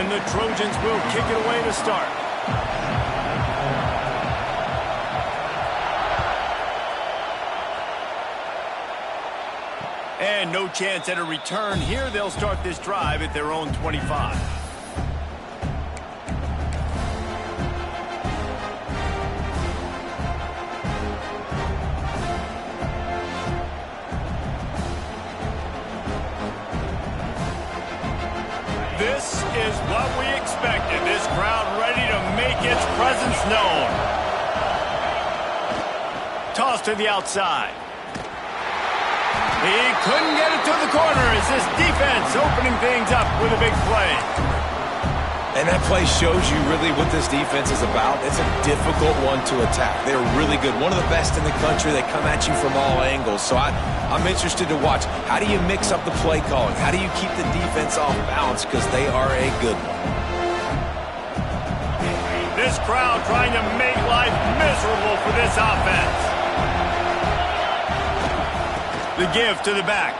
And the Trojans will kick it away to start. And no chance at a return here. They'll start this drive at their own 25. This is what we expected. This crowd ready to make its presence known. Toss to the outside. He couldn't get it to the corner as this defense opening things up with a big play. And that play shows you really what this defense is about. It's a difficult one to attack. They're really good. One of the best in the country. They come at you from all angles. So I'm interested to watch. How do you mix up the play calling? How do you keep the defense off balance? Because they are a good one. This crowd trying to make life miserable for this offense. The give to the back.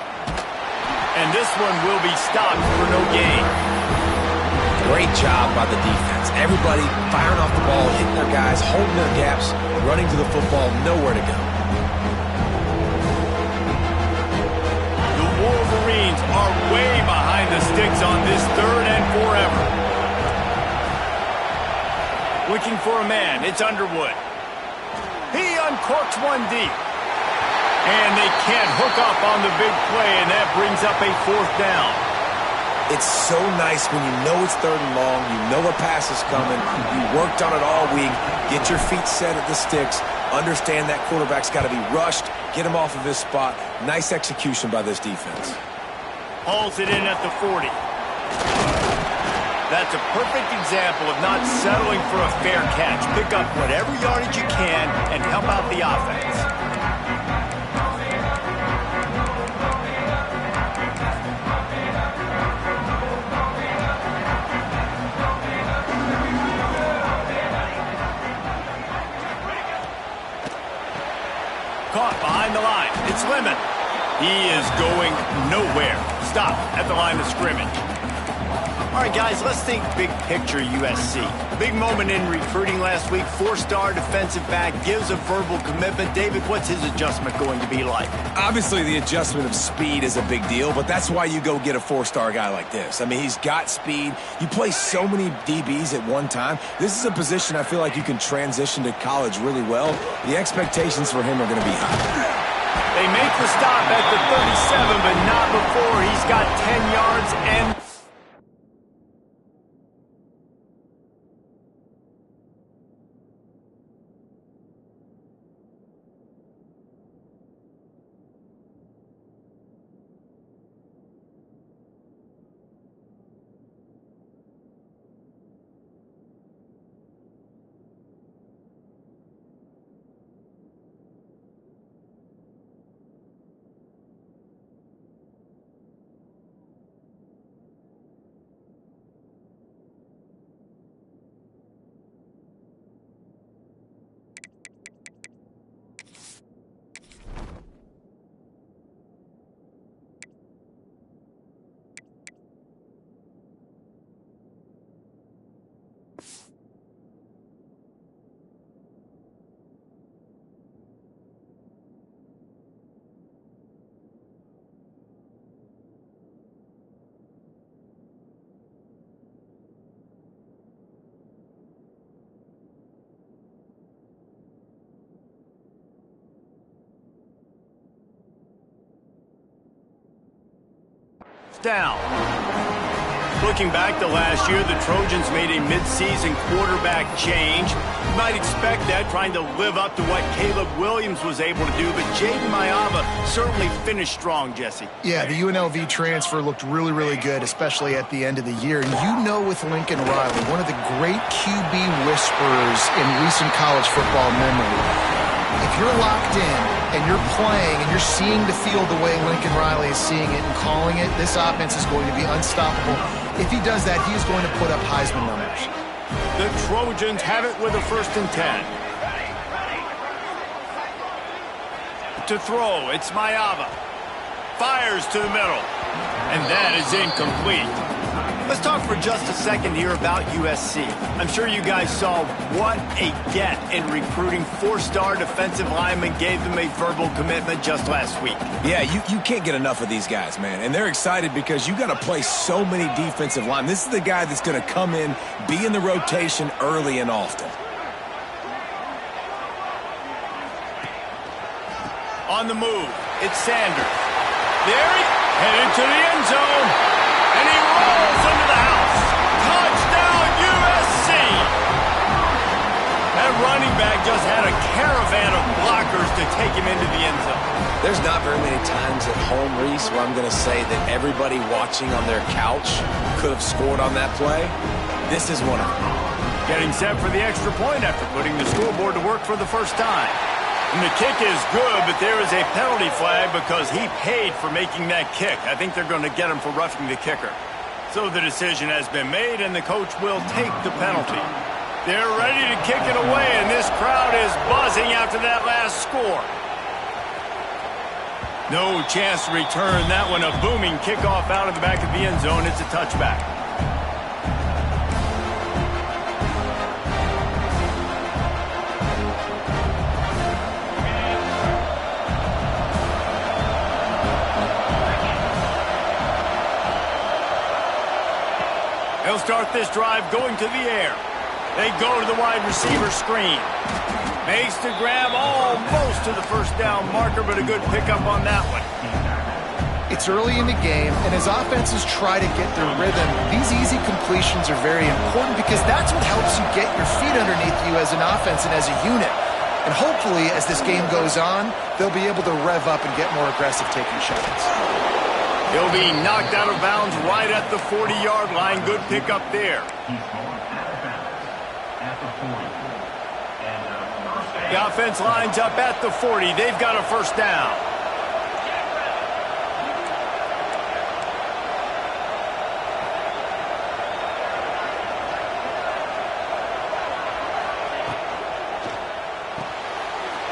And this one will be stopped for no gain. Great job by the defense. Everybody firing off the ball, hitting their guys, holding their gaps, running to the football, nowhere to go. The Wolverines are way behind the sticks on this third and forever. Looking for a man. It's Underwood. He uncorks one deep. And they can't hook up on the big play, and that brings up a fourth down. It's so nice when you know it's third and long, you know a pass is coming, you worked on it all week, get your feet set at the sticks, understand that quarterback's got to be rushed, get him off of his spot. Nice execution by this defense. Hauls it in at the 40. That's a perfect example of not settling for a fair catch. Pick up whatever yardage you can and help out the offense. Caught behind the line. It's Lemon. He is going nowhere. Stop at the line of scrimmage. All right, guys, let's think big picture USC. Big moment in recruiting last week. 4-star defensive back gives a verbal commitment. David, what's his adjustment going to be like? Obviously, the adjustment of speed is a big deal, but that's why you go get a 4-star guy like this. I mean, he's got speed. You play so many DBs at one time. This is a position I feel like you can transition to college really well. The expectations for him are going to be high. They make the stop at the 37, but not before he's got 10 yards and... down. Looking back to last year, the Trojans made a midseason quarterback change. You might expect that, trying to live up to what Caleb Williams was able to do, but Jaden Mayava certainly finished strong, Jesse. Yeah, the UNLV transfer looked really, really good, especially at the end of the year. And you know, with Lincoln Riley, one of the great QB whisperers in recent college football memory. If you're locked in and you're playing and you're seeing the field the way Lincoln Riley is seeing it and calling it, this offense is going to be unstoppable. If he does that, he's going to put up Heisman numbers. The Trojans have it with a 1st and 10. To throw, it's Mayava. Fires to the middle. And that is incomplete. Let's talk for just a second here about USC. I'm sure you guys saw what a get in recruiting. 4-star defensive linemen gave them a verbal commitment just last week. Yeah, you can't get enough of these guys, man. And they're excited because you got to play so many defensive linemen. This is the guy that's going to come in, be in the rotation early and often. On the move, it's Sanders. There he headed to the end zone. And he rolls into the house. Touchdown, USC! That running back just had a caravan of blockers to take him into the end zone. There's not very many times at home, Reese, where I'm going to say that everybody watching on their couch could have scored on that play. This is one of them. Getting set for the extra point after putting the scoreboard to work for the first time. And the kick is good, but there is a penalty flag because he paid for making that kick. I think they're going to get him for roughing the kicker. So the decision has been made, and the coach will take the penalty. They're ready to kick it away, and this crowd is buzzing after that last score. No chance to return that one. A booming kickoff out of the back of the end zone. It's a touchback. They'll start this drive going to the air. They go to the wide receiver screen. Makes the grab almost to the first down marker, but a good pickup on that one. It's early in the game, and as offenses try to get their rhythm, these easy completions are very important because that's what helps you get your feet underneath you as an offense and as a unit. And hopefully, as this game goes on, they'll be able to rev up and get more aggressive taking shots. He'll be knocked out of bounds right at the 40-yard line. Good pickup there. The offense lines up at the 40. They've got a first down.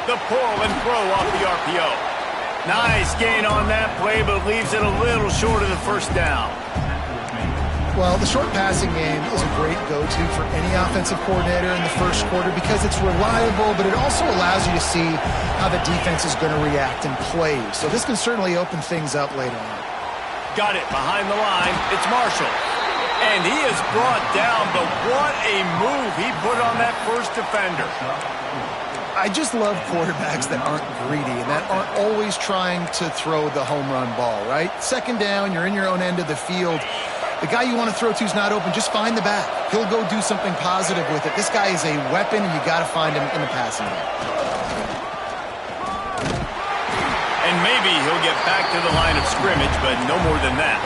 The pull and throw off the RPO. Nice gain on that play, but leaves it a little short of the first down. Well, the short passing game is a great go-to for any offensive coordinator in the first quarter because it's reliable, but it also allows you to see how the defense is going to react and play. So this can certainly open things up later on. Got it behind the line. It's Marshall. And he is brought down, but what a move he put on that first defender. I just love quarterbacks that aren't greedy and that aren't always trying to throw the home run ball, right? Second down, you're in your own end of the field. The guy you want to throw to is not open. Just find the back. He'll go do something positive with it. This guy is a weapon, and you got to find him in the passing game. And maybe he'll get back to the line of scrimmage, but no more than that.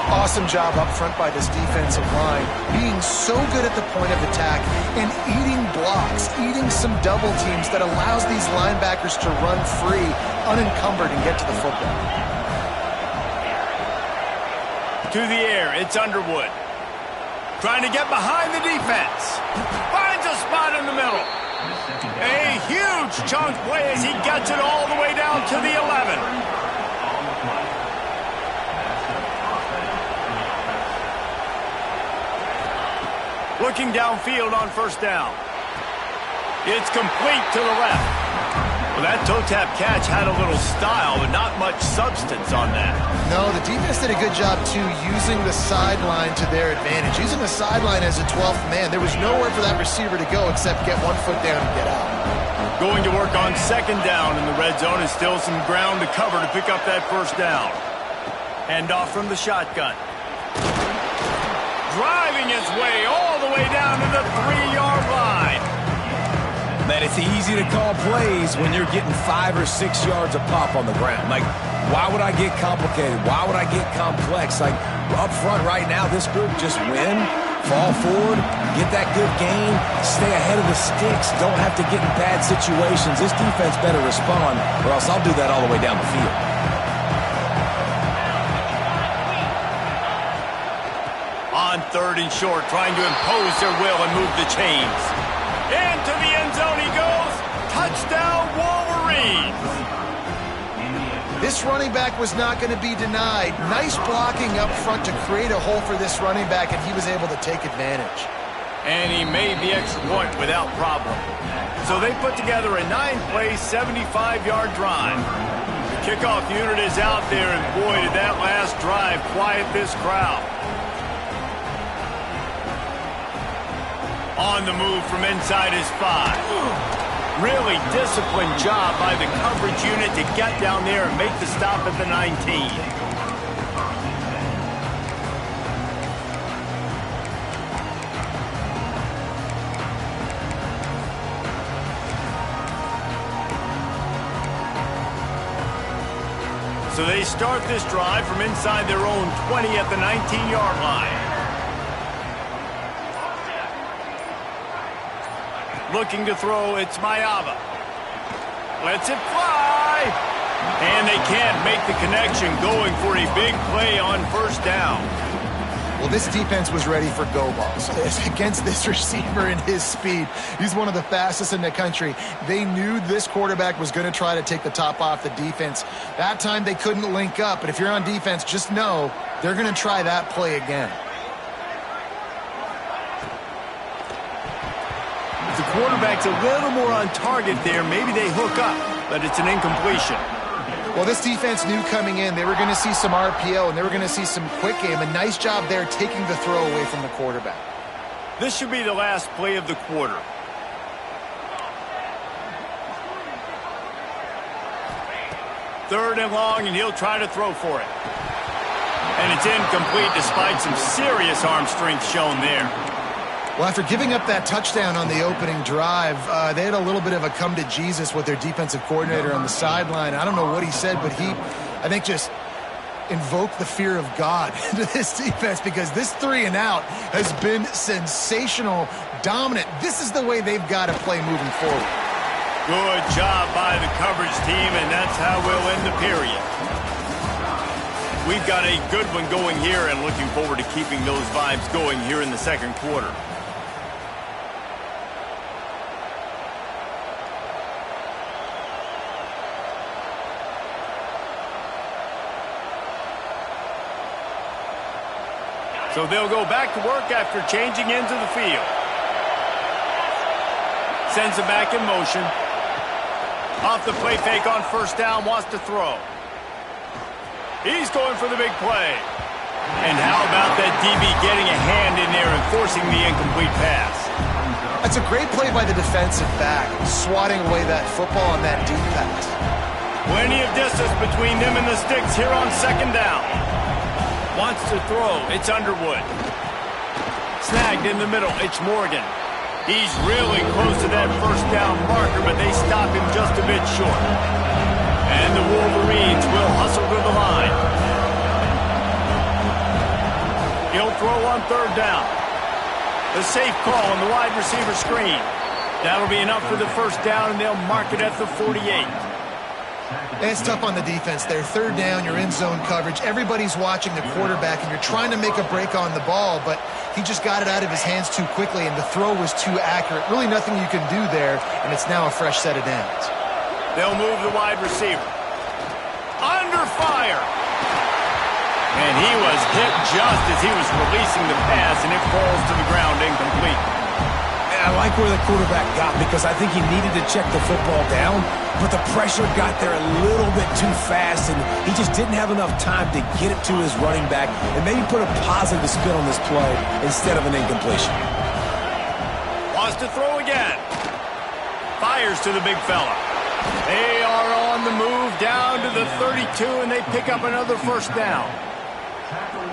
Awesome job up front by this defensive line, being so good at the point of attack and eating blocks, eating some double teams that allows these linebackers to run free, unencumbered, and get to the football. To the air, it's Underwood. Trying to get behind the defense. Finds a spot in the middle. A huge chunk play as he gets it all the way down to the 11. Looking downfield on first down. It's complete to the left. Well, that toe tap catch had a little style, but not much substance on that. No, the defense did a good job, too, using the sideline to their advantage. Using the sideline as a 12th man. There was nowhere for that receiver to go except get one foot down and get out. Going to work on second down in the red zone and still some ground to cover to pick up that first down. Hand off from the shotgun. Driving its way all the way down to the 3-yard line. Man, it's easy to call plays when you're getting 5 or 6 yards a pop on the ground. Like, why would I get complicated? Why would I get complex? Like, up front right now, this group just win, fall forward, get that good gain, stay ahead of the sticks, don't have to get in bad situations. This defense better respond, or else I'll do that all the way down the field. On third and short, trying to impose their will and move the chains. Into the end zone he goes. Touchdown, Wolverines. This running back was not going to be denied. Nice blocking up front to create a hole for this running back, and he was able to take advantage. And he made the extra point without problem. So they put together a 9-play, 75-yard drive. The kickoff unit is out there, and boy, did that last drive quiet this crowd. On the move from inside his 5. Really disciplined job by the coverage unit to get down there and make the stop at the 19. So they start this drive from inside their own 20 at the 19-yard line. Looking to throw, it's Mayava. Lets it fly. And they can't make the connection, going for a big play on first down. Well, this defense was ready for go balls. Against this receiver and his speed, he's one of the fastest in the country. They knew this quarterback was going to try to take the top off the defense. That time they couldn't link up, but if you're on defense, just know they're going to try that play again. If the quarterback's a little more on target there, maybe they hook up, but it's an incompletion. Well, this defense knew coming in they were going to see some RPO and they were going to see some quick game. A nice job there taking the throw away from the quarterback. This should be the last play of the quarter. Third and long, and he'll try to throw for it. And it's incomplete despite some serious arm strength shown there. Well, after giving up that touchdown on the opening drive, they had a little bit of a come to Jesus with their defensive coordinator on the sideline. I don't know what he said, but he, I think, just invoked the fear of God into this defense because this 3-and-out has been sensational, dominant. This is the way they've got to play moving forward. Good job by the coverage team, and that's how we'll end the period. We've got a good one going here and looking forward to keeping those vibes going here in the second quarter. So they'll go back to work after changing into the field. Sends it back in motion. Off the play fake on first down, wants to throw. He's going for the big play. And how about that DB getting a hand in there and forcing the incomplete pass? That's a great play by the defensive back, swatting away that football on that deep pass. Plenty of distance between them and the sticks here on second down. Wants to throw, it's Underwood. Snagged in the middle, it's Morgan. He's really close to that first down marker, but they stop him just a bit short. And the Wolverines will hustle to the line. He'll throw on third down. The safe call on the wide receiver screen. That'll be enough for the first down, and they'll mark it at the 48. It's tough on the defense there. Third down, you're in zone coverage. Everybody's watching the quarterback, and you're trying to make a break on the ball, but he just got it out of his hands too quickly, and the throw was too accurate. Really nothing you can do there, and it's now a fresh set of downs. They'll move the wide receiver. Under fire. And he was hit just as he was releasing the pass, and it falls to the ground incomplete. And I like where the quarterback got because I think he needed to check the football down, but the pressure got there a little bit too fast, and he just didn't have enough time to get it to his running back and maybe put a positive spin on this play instead of an incompletion. Wants to throw again. Fires to the big fella. They are on the move down to the 32, and they pick up another first down.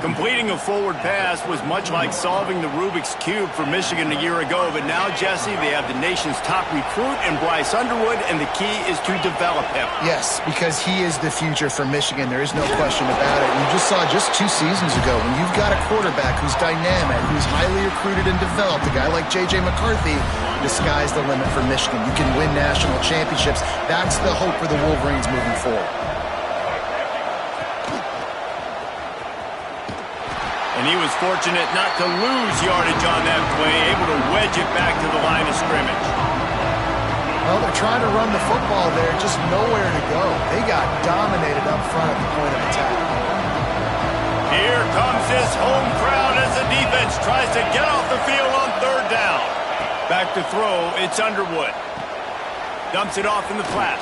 Completing a forward pass was much like solving the Rubik's Cube for Michigan a year ago, but now, Jesse, they have the nation's top recruit in Bryce Underwood, and the key is to develop him. Yes, because he is the future for Michigan. There is no question about it. You just saw just 2 seasons ago when you've got a quarterback who's dynamic, who's highly recruited and developed, a guy like J.J. McCarthy, the sky's the limit for Michigan. You can win national championships. That's the hope for the Wolverines moving forward. And he was fortunate not to lose yardage on that play, able to wedge it back to the line of scrimmage. Well, they're trying to run the football there, just nowhere to go. They got dominated up front at the point of attack. Here comes this home crowd as the defense tries to get off the field on third down. Back to throw, it's Underwood. Dumps it off in the flats.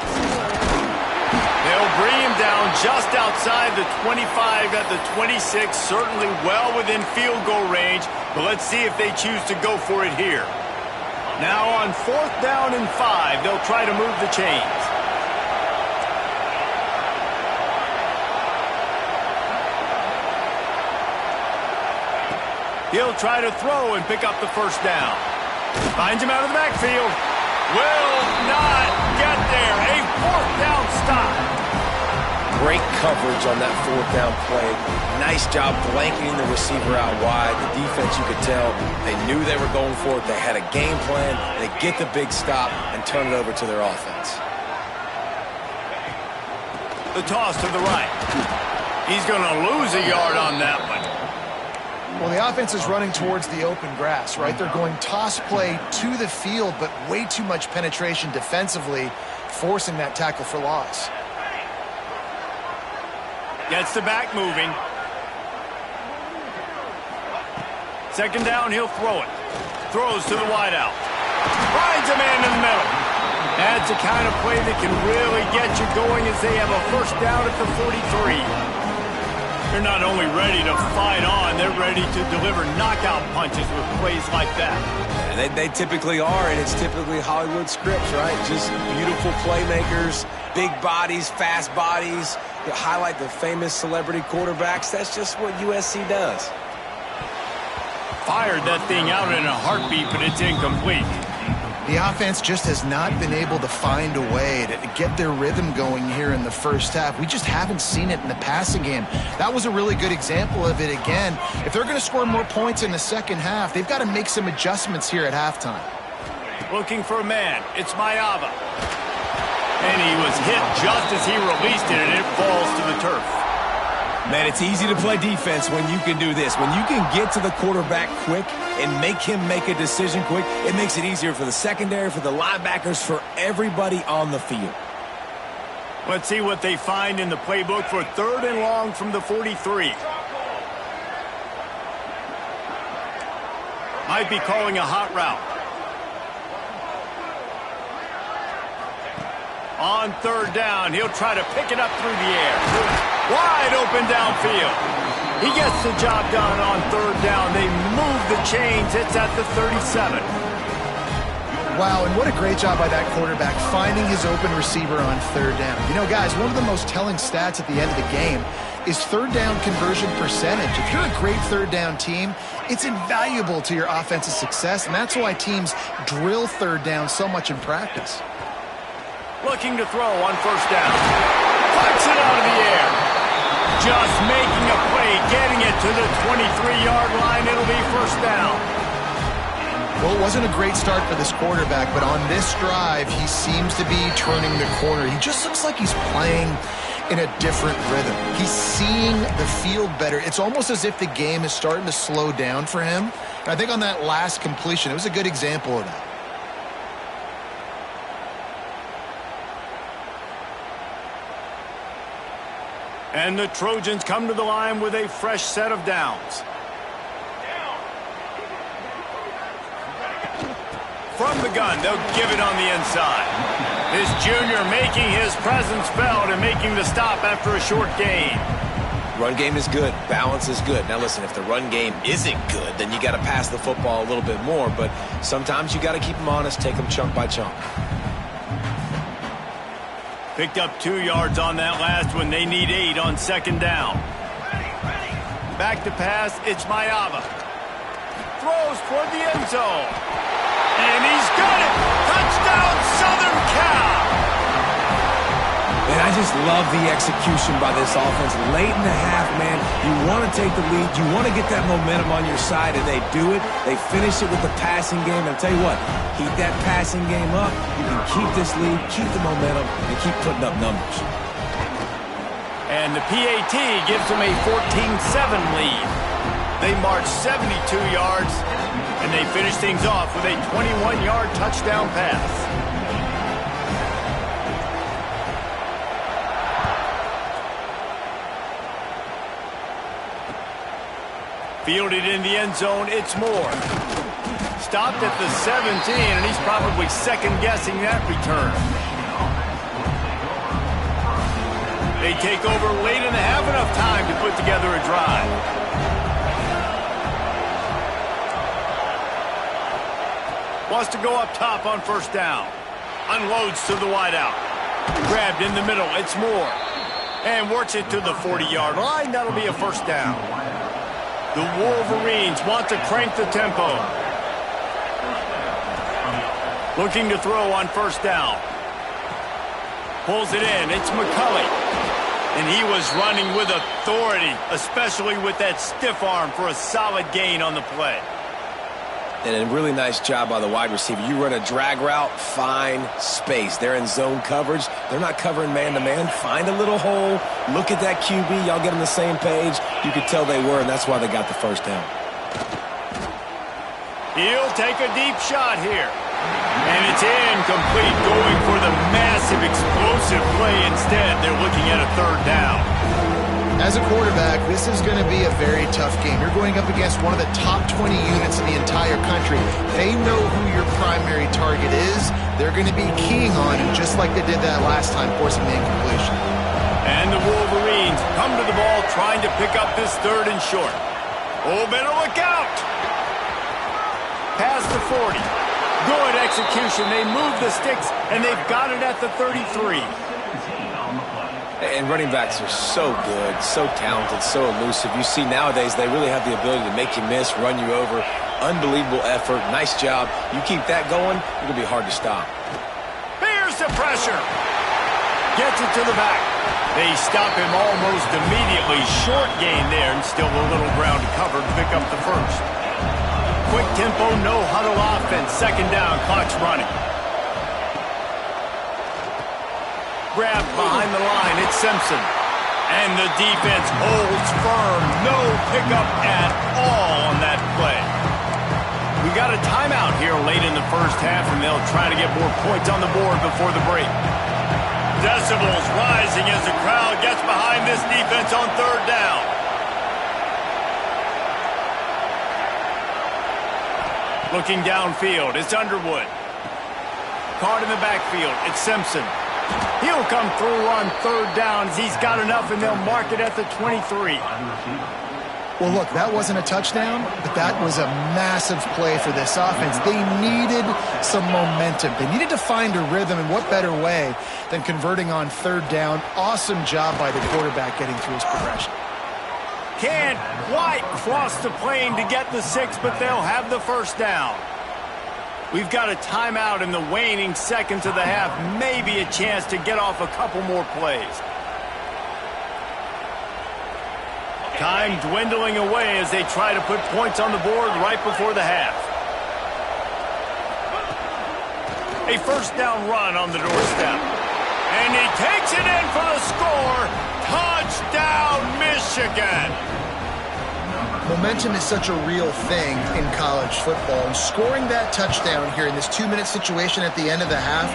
They'll bring him down just outside the 25 at the 26, certainly well within field goal range, but let's see if they choose to go for it here. Now on 4th down and 5, they'll try to move the chains. He'll try to throw and pick up the first down. Finds him out of the backfield. Will not get there. A 4th down stop. Great coverage on that 4th down play. Nice job blanketing the receiver out wide. The defense, you could tell, they knew they were going for it. They had a game plan. They get the big stop and turn it over to their offense. The toss to the right. He's going to lose a yard on that one. Well, the offense is running towards the open grass, right? They're going toss play to the field, but way too much penetration defensively, forcing that tackle for loss. Gets the back moving. 2nd down, he'll throw it. Throws to the wideout. Finds a man in the middle. That's the kind of play that can really get you going as they have a 1st down at the 43. They're not only ready to fight on, they're ready to deliver knockout punches with plays like that. Yeah, they typically are, and it's typically Hollywood scripts, right? Just beautiful playmakers, big bodies, fast bodies. You highlight the famous celebrity quarterbacks. That's just what USC does. Fired that thing out in a heartbeat, but it's incomplete. The offense just has not been able to find a way to get their rhythm going here in the first half. We just haven't seen it in the passing game. That was a really good example of it again. If they're going to score more points in the second half, they've got to make some adjustments here at halftime. Looking for a man. It's Mayava. And he was hit just as he released it, and it falls to the turf. Man, it's easy to play defense when you can do this. When you can get to the quarterback quick and make him make a decision quick, it makes it easier for the secondary, for the linebackers, for everybody on the field. Let's see what they find in the playbook for 3rd and long from the 43. Might be calling a hot route. On 3rd down, he'll try to pick it up through the air. Wide open downfield. He gets the job done on 3rd down. They move the chains. It's at the 37. Wow, and what a great job by that quarterback finding his open receiver on 3rd down. You know, guys, one of the most telling stats at the end of the game is 3rd down conversion percentage. If you're a great 3rd down team, it's invaluable to your offensive success, and that's why teams drill 3rd down so much in practice. Looking to throw on 1st down. Puts it out of the air. Just making a play, getting it to the 23-yard line. It'll be 1st down. Well, it wasn't a great start for this quarterback, but on this drive, he seems to be turning the corner. He just looks like he's playing in a different rhythm. He's seeing the field better. It's almost as if the game is starting to slow down for him. And I think on that last completion, it was a good example of that. And the Trojans come to the line with a fresh set of downs. From the gun, they'll give it on the inside. This junior making his presence felt and making the stop after a short gain. Run game is good. Balance is good. Now listen, if the run game isn't good, then you got to pass the football a little bit more. But sometimes you got to keep them honest, take them chunk by chunk. Picked up 2 yards on that last one. They need 8 on 2nd down. Back to pass, it's Mayava. Throws toward the end zone. And he's got it! Touchdown, Southern Cal! And I just love the execution by this offense. Late in the half, man, you want to take the lead. You want to get that momentum on your side, and they do it. They finish it with the passing game. And I'll tell you what, keep that passing game up. You can keep this lead, keep the momentum, and keep putting up numbers. And the PAT gives them a 14-7 lead. They march 72 yards, and they finish things off with a 21-yard touchdown pass. Fielded in the end zone, it's Moore. Stopped at the 17, and he's probably second-guessing that return. They take over late in the half, enough time to put together a drive. Wants to go up top on first down. Unloads to the wideout. Grabbed in the middle, it's Moore. And works it to the 40-yard line. That'll be a first down. The Wolverines want to crank the tempo. Looking to throw on first down. Pulls it in. It's McCulley. And he was running with authority, especially with that stiff arm for a solid gain on the play. And a really nice job by the wide receiver. You run a drag route, find space. They're in zone coverage. They're not covering man-to-man. Find a little hole. Look at that QB. Y'all get on the same page. You could tell they were, and that's why they got the first down. He'll take a deep shot here. And it's incomplete, going for the massive, explosive play instead. They're looking at a third down. As a quarterback, this is going to be a very tough game. You're going up against one of the top 20 units in the entire country. They know who your primary target is. They're going to be keying on him, just like they did that last time, forcing the incompletion. And the Wolverines come to the ball, trying to pick up this third and short. Oh, better look out! Past the 40. Good execution. They move the sticks, and they've got it at the 33. And running backs are so good, so talented, so elusive. You see nowadays they really have the ability to make you miss, run you over. Unbelievable effort. Nice job. You keep that going, it's going to be hard to stop. Here's the pressure. Gets it to the back. They stop him almost immediately. Short gain there, and still a little ground to cover to pick up the first. Quick tempo, no huddle offense. Second down, clock's running. Grabbed behind the line, it's Simpson. And the defense holds firm. No pickup at all on that play. We got a timeout here late in the first half, and they'll try to get more points on the board before the break. Decibels rising as the crowd gets behind this defense on third down. Looking downfield, it's Underwood. Caught in the backfield, it's Simpson. He'll come through on third down as he's got enough, and they'll mark it at the 23. Well, look, that wasn't a touchdown, but that was a massive play for this offense. They needed some momentum. They needed to find a rhythm, and what better way than converting on third down. Awesome job by the quarterback getting through his progression. Can't quite cross the plane to get the 6, but they'll have the first down. We've got a timeout in the waning seconds of the half. Maybe a chance to get off a couple more plays. Time dwindling away as they try to put points on the board right before the half. A first down run on the doorstep. And he takes it in for the score. Touchdown, Michigan! Momentum is such a real thing in college football, and scoring that touchdown here in this 2-minute situation at the end of the half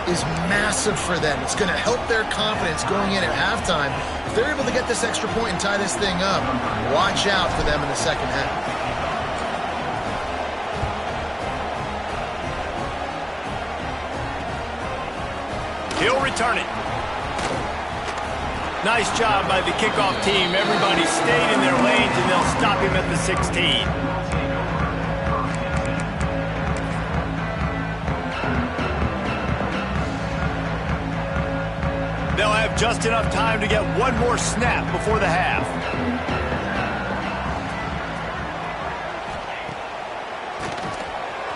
is massive for them. It's going to help their confidence going in at halftime. If they're able to get this extra point and tie this thing up, watch out for them in the second half. He'll return it. Nice job by the kickoff team. Everybody stayed in their lanes, and they'll stop him at the 16. They'll have just enough time to get one more snap before the half.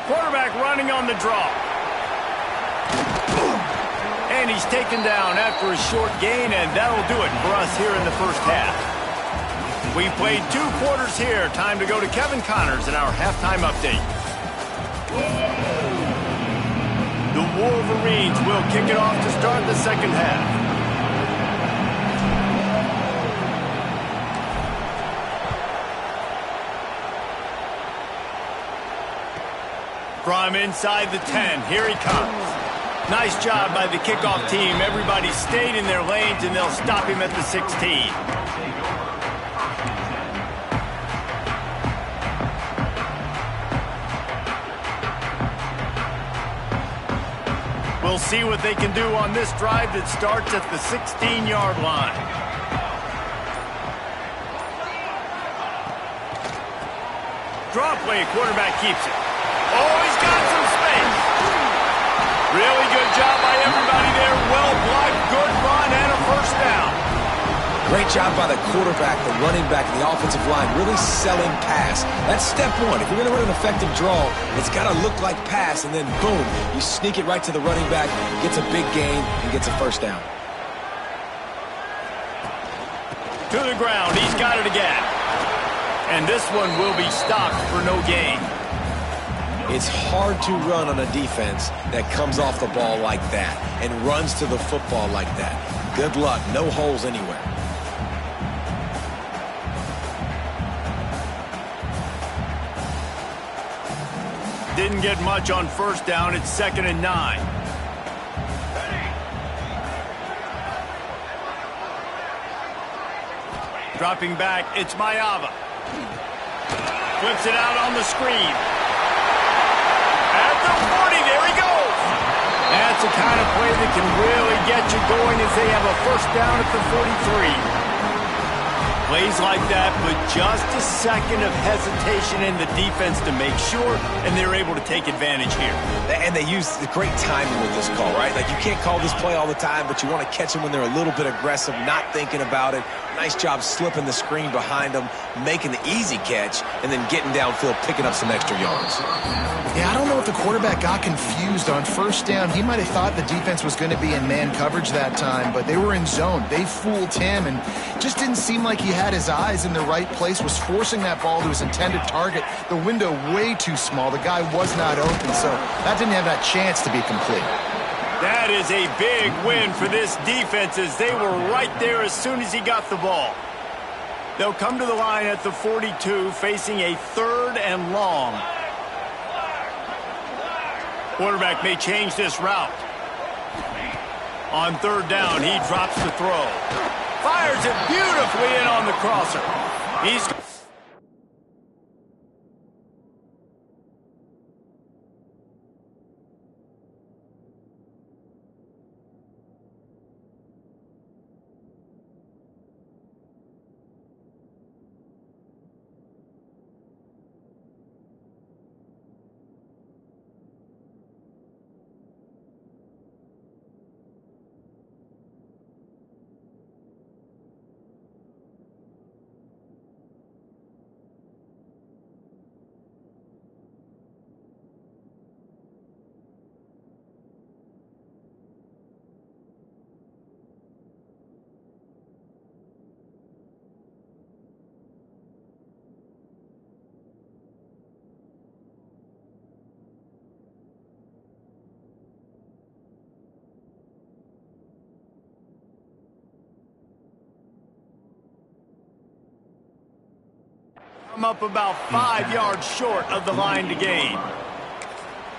Quarterback running on the draw. And he's taken down after a short gain, and that'll do it for us here in the first half. We've played 2 quarters here. Time to go to Kevin Connors in our halftime update. The Wolverines will kick it off to start the second half. From inside the 10, here he comes. Nice job by the kickoff team. Everybody stayed in their lanes, and they'll stop him at the 16. They'll see what they can do on this drive that starts at the 16-yard line. Draw play, quarterback keeps it. Oh, he's got some space. Really good job by everybody there. Well blocked, good run, and a first down. Great job by the quarterback, the running back, and the offensive line, really selling pass. That's step one. If you're going to run an effective draw, it's got to look like pass, and then boom, you sneak it right to the running back, gets a big gain, and gets a first down. To the ground, he's got it again. And this one will be stopped for no gain. It's hard to run on a defense that comes off the ball like that and runs to the football like that. Good luck. No holes anywhere. Didn't get much on first down. It's 2nd and 9. Dropping back, it's Mayava. Flips it out on the screen. At the 40, there he goes. That's the kind of play that can really get you going as they have a first down at the 43. Plays like that, but just a second of hesitation in the defense to make sure, and they're able to take advantage here. And they use the great timing with this call, right? Like, you can't call this play all the time, but you want to catch them when they're a little bit aggressive, not thinking about it. Nice job slipping the screen behind them, making the easy catch, and then getting downfield, picking up some extra yards. Yeah, I don't know if the quarterback got confused on first down. He might have thought the defense was going to be in man coverage that time, but they were in zone. They fooled him, and just didn't seem like he had his eyes in the right place, was forcing that ball to his intended target. The window way too small. The guy was not open, so that didn't have that chance to be complete. That is a big win for this defense as they were right there as soon as he got the ball. They'll come to the line at the 42, facing a 3rd and long. Quarterback may change this route. On 3rd down, he drops the throw. Fires it beautifully in on the crosser. He's... I'm up about 5 yards short of the line to gain.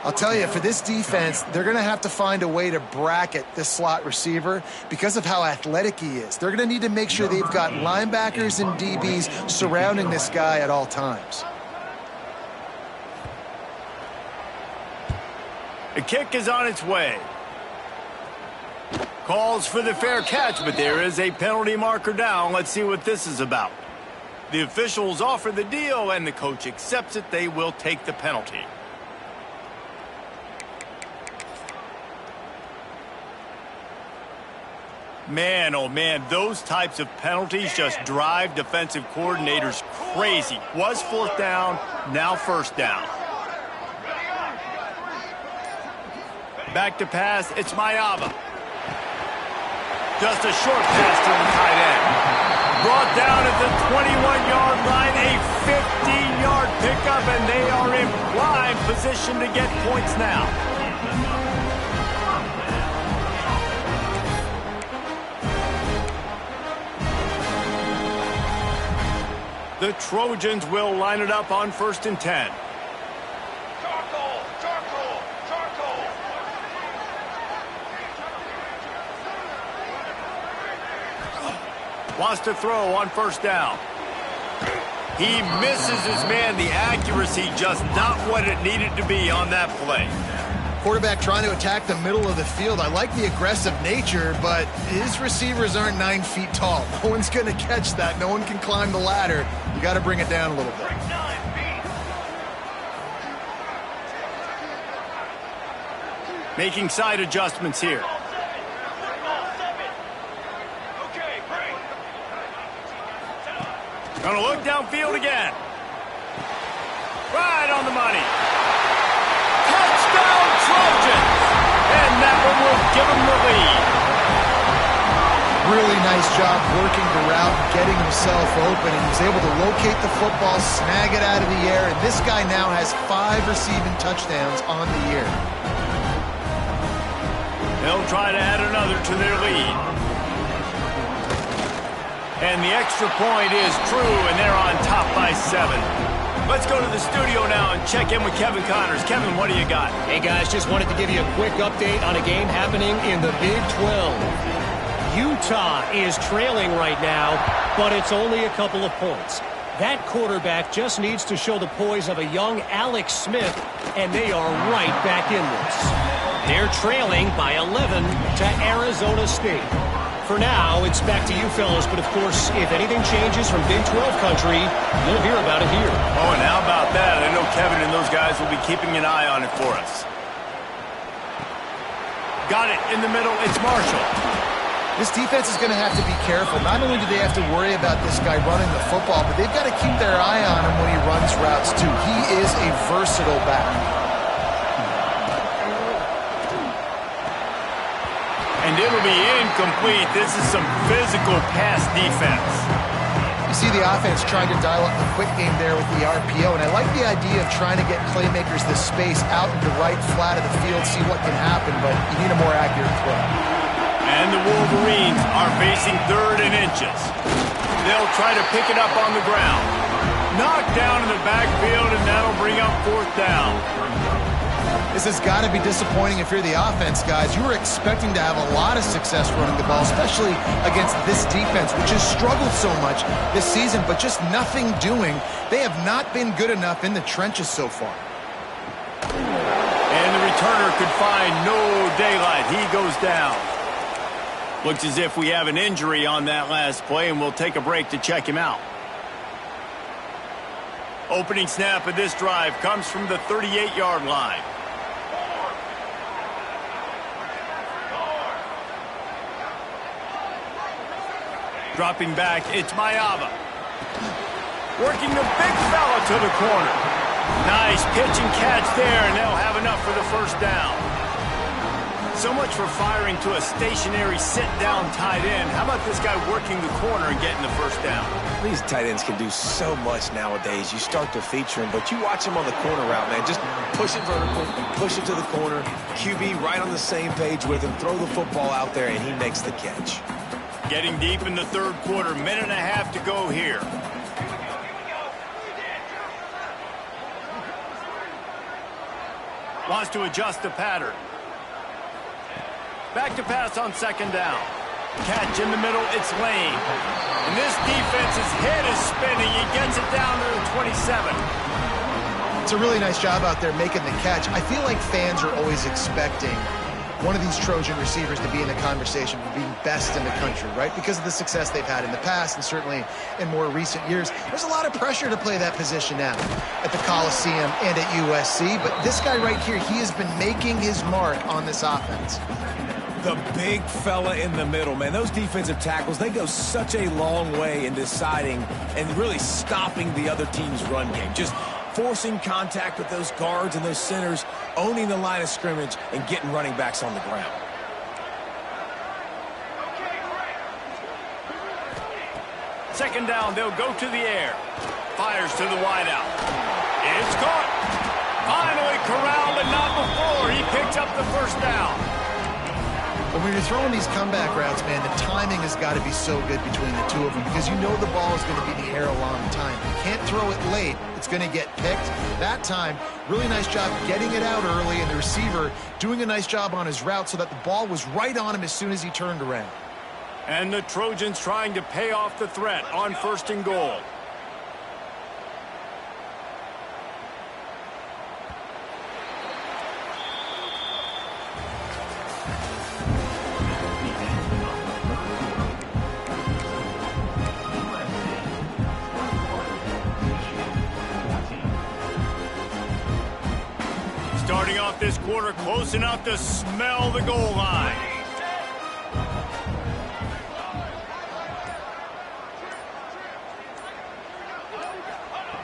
I'll tell you, for this defense, they're going to have to find a way to bracket this slot receiver because of how athletic he is. They're going to need to make sure they've got linebackers and DBs surrounding this guy at all times. The kick is on its way. Calls for the fair catch, but there is a penalty marker down. Let's see what this is about. The officials offer the deal, and the coach accepts it. They will take the penalty. Man, oh man, those types of penalties just drive defensive coordinators crazy. Was 4th down, now 1st down. Back to pass, it's Mayava. Just a short pass to the tight end. Brought down at the 21-yard line, a 15-yard pickup, and they are in prime position to get points now. The Trojans will line it up on 1st and 10. Wants to throw on 1st down. He misses his man. The accuracy just not what it needed to be on that play. Quarterback trying to attack the middle of the field. I like the aggressive nature, but his receivers aren't 9 feet tall. No one's going to catch that. No one can climb the ladder. You got to bring it down a little bit. Making side adjustments here. Gonna look downfield again. Right on the money. Touchdown Trojans! And that one will give them the lead. Really nice job working the route, getting himself open, and he's able to locate the football, snag it out of the air, and this guy now has 5 receiving touchdowns on the year. They'll try to add another to their lead. And the extra point is true, and they're on top by 7. Let's go to the studio now and check in with Kevin Connors. Kevin, what do you got? Hey, guys, just wanted to give you a quick update on a game happening in the Big 12. Utah is trailing right now, but it's only a couple of points. That quarterback just needs to show the poise of a young Alex Smith, and they are right back in this. They're trailing by 11 to Arizona State. For now, it's back to you fellas, but of course, if anything changes from Big 12 country, you'll hear about it here. Oh, and how about that? I know Kevin and those guys will be keeping an eye on it for us. Got it in the middle. It's Marshall. This defense is going to have to be careful. Not only do they have to worry about this guy running the football, but they've got to keep their eye on him when he runs routes, too. He is a versatile back. And it'll be incomplete. This is some physical pass defense. You see the offense trying to dial up the quick game there with the RPO, and I like the idea of trying to get playmakers this space out into the right flat of the field, see what can happen, but you need a more accurate throw. And the Wolverines are facing 3rd and inches. They'll try to pick it up on the ground. Knocked down in the backfield, and that'll bring up 4th down. This has got to be disappointing if you're the offense, guys. You were expecting to have a lot of success running the ball, especially against this defense, which has struggled so much this season, but just nothing doing. They have not been good enough in the trenches so far. And the returner could find no daylight. He goes down. Looks as if we have an injury on that last play, and we'll take a break to check him out. Opening snap of this drive comes from the 38-yard line. Dropping back, it's Mayava. Working the big fella to the corner. Nice pitch and catch there, and they'll have enough for the 1st down. So much for firing to a stationary sit-down tight end. How about this guy working the corner and getting the 1st down? These tight ends can do so much nowadays. You start to feature them, but you watch him on the corner route, man. Just push it vertical, push it to the corner. QB right on the same page with him. Throw the football out there, and he makes the catch. Getting deep in the 3rd quarter, minute and a half to go here. Wants to adjust the pattern. Back to pass on 2nd down. Catch in the middle, it's Lane. And this defense's head is spinning. He gets it down to the 27. It's a really nice job out there making the catch. I feel like fans are always expecting one of these Trojan receivers to be in the conversation for being best in the country, right? Because of the success they've had in the past and certainly in more recent years. There's a lot of pressure to play that position now at the Coliseum and at USC, but this guy right here, he has been making his mark on this offense. The big fella in the middle, man. Those defensive tackles, they go such a long way in deciding and really stopping the other team's run game. Just forcing contact with those guards and those centers, owning the line of scrimmage, and getting running backs on the ground. Second down, they'll go to the air. Fires to the wideout. It's caught. Finally corralled, but not before. He picks up the 1st down. But when you're throwing these comeback routes, man, the timing has got to be so good between the two of them because you know the ball is going to be in the air a long time. You can't throw it late. It's going to get picked. That time, really nice job getting it out early, and the receiver doing a nice job on his route so that the ball was right on him as soon as he turned around. And the Trojans trying to pay off the threat on 1st and goal. this quarter close enough to smell the goal line.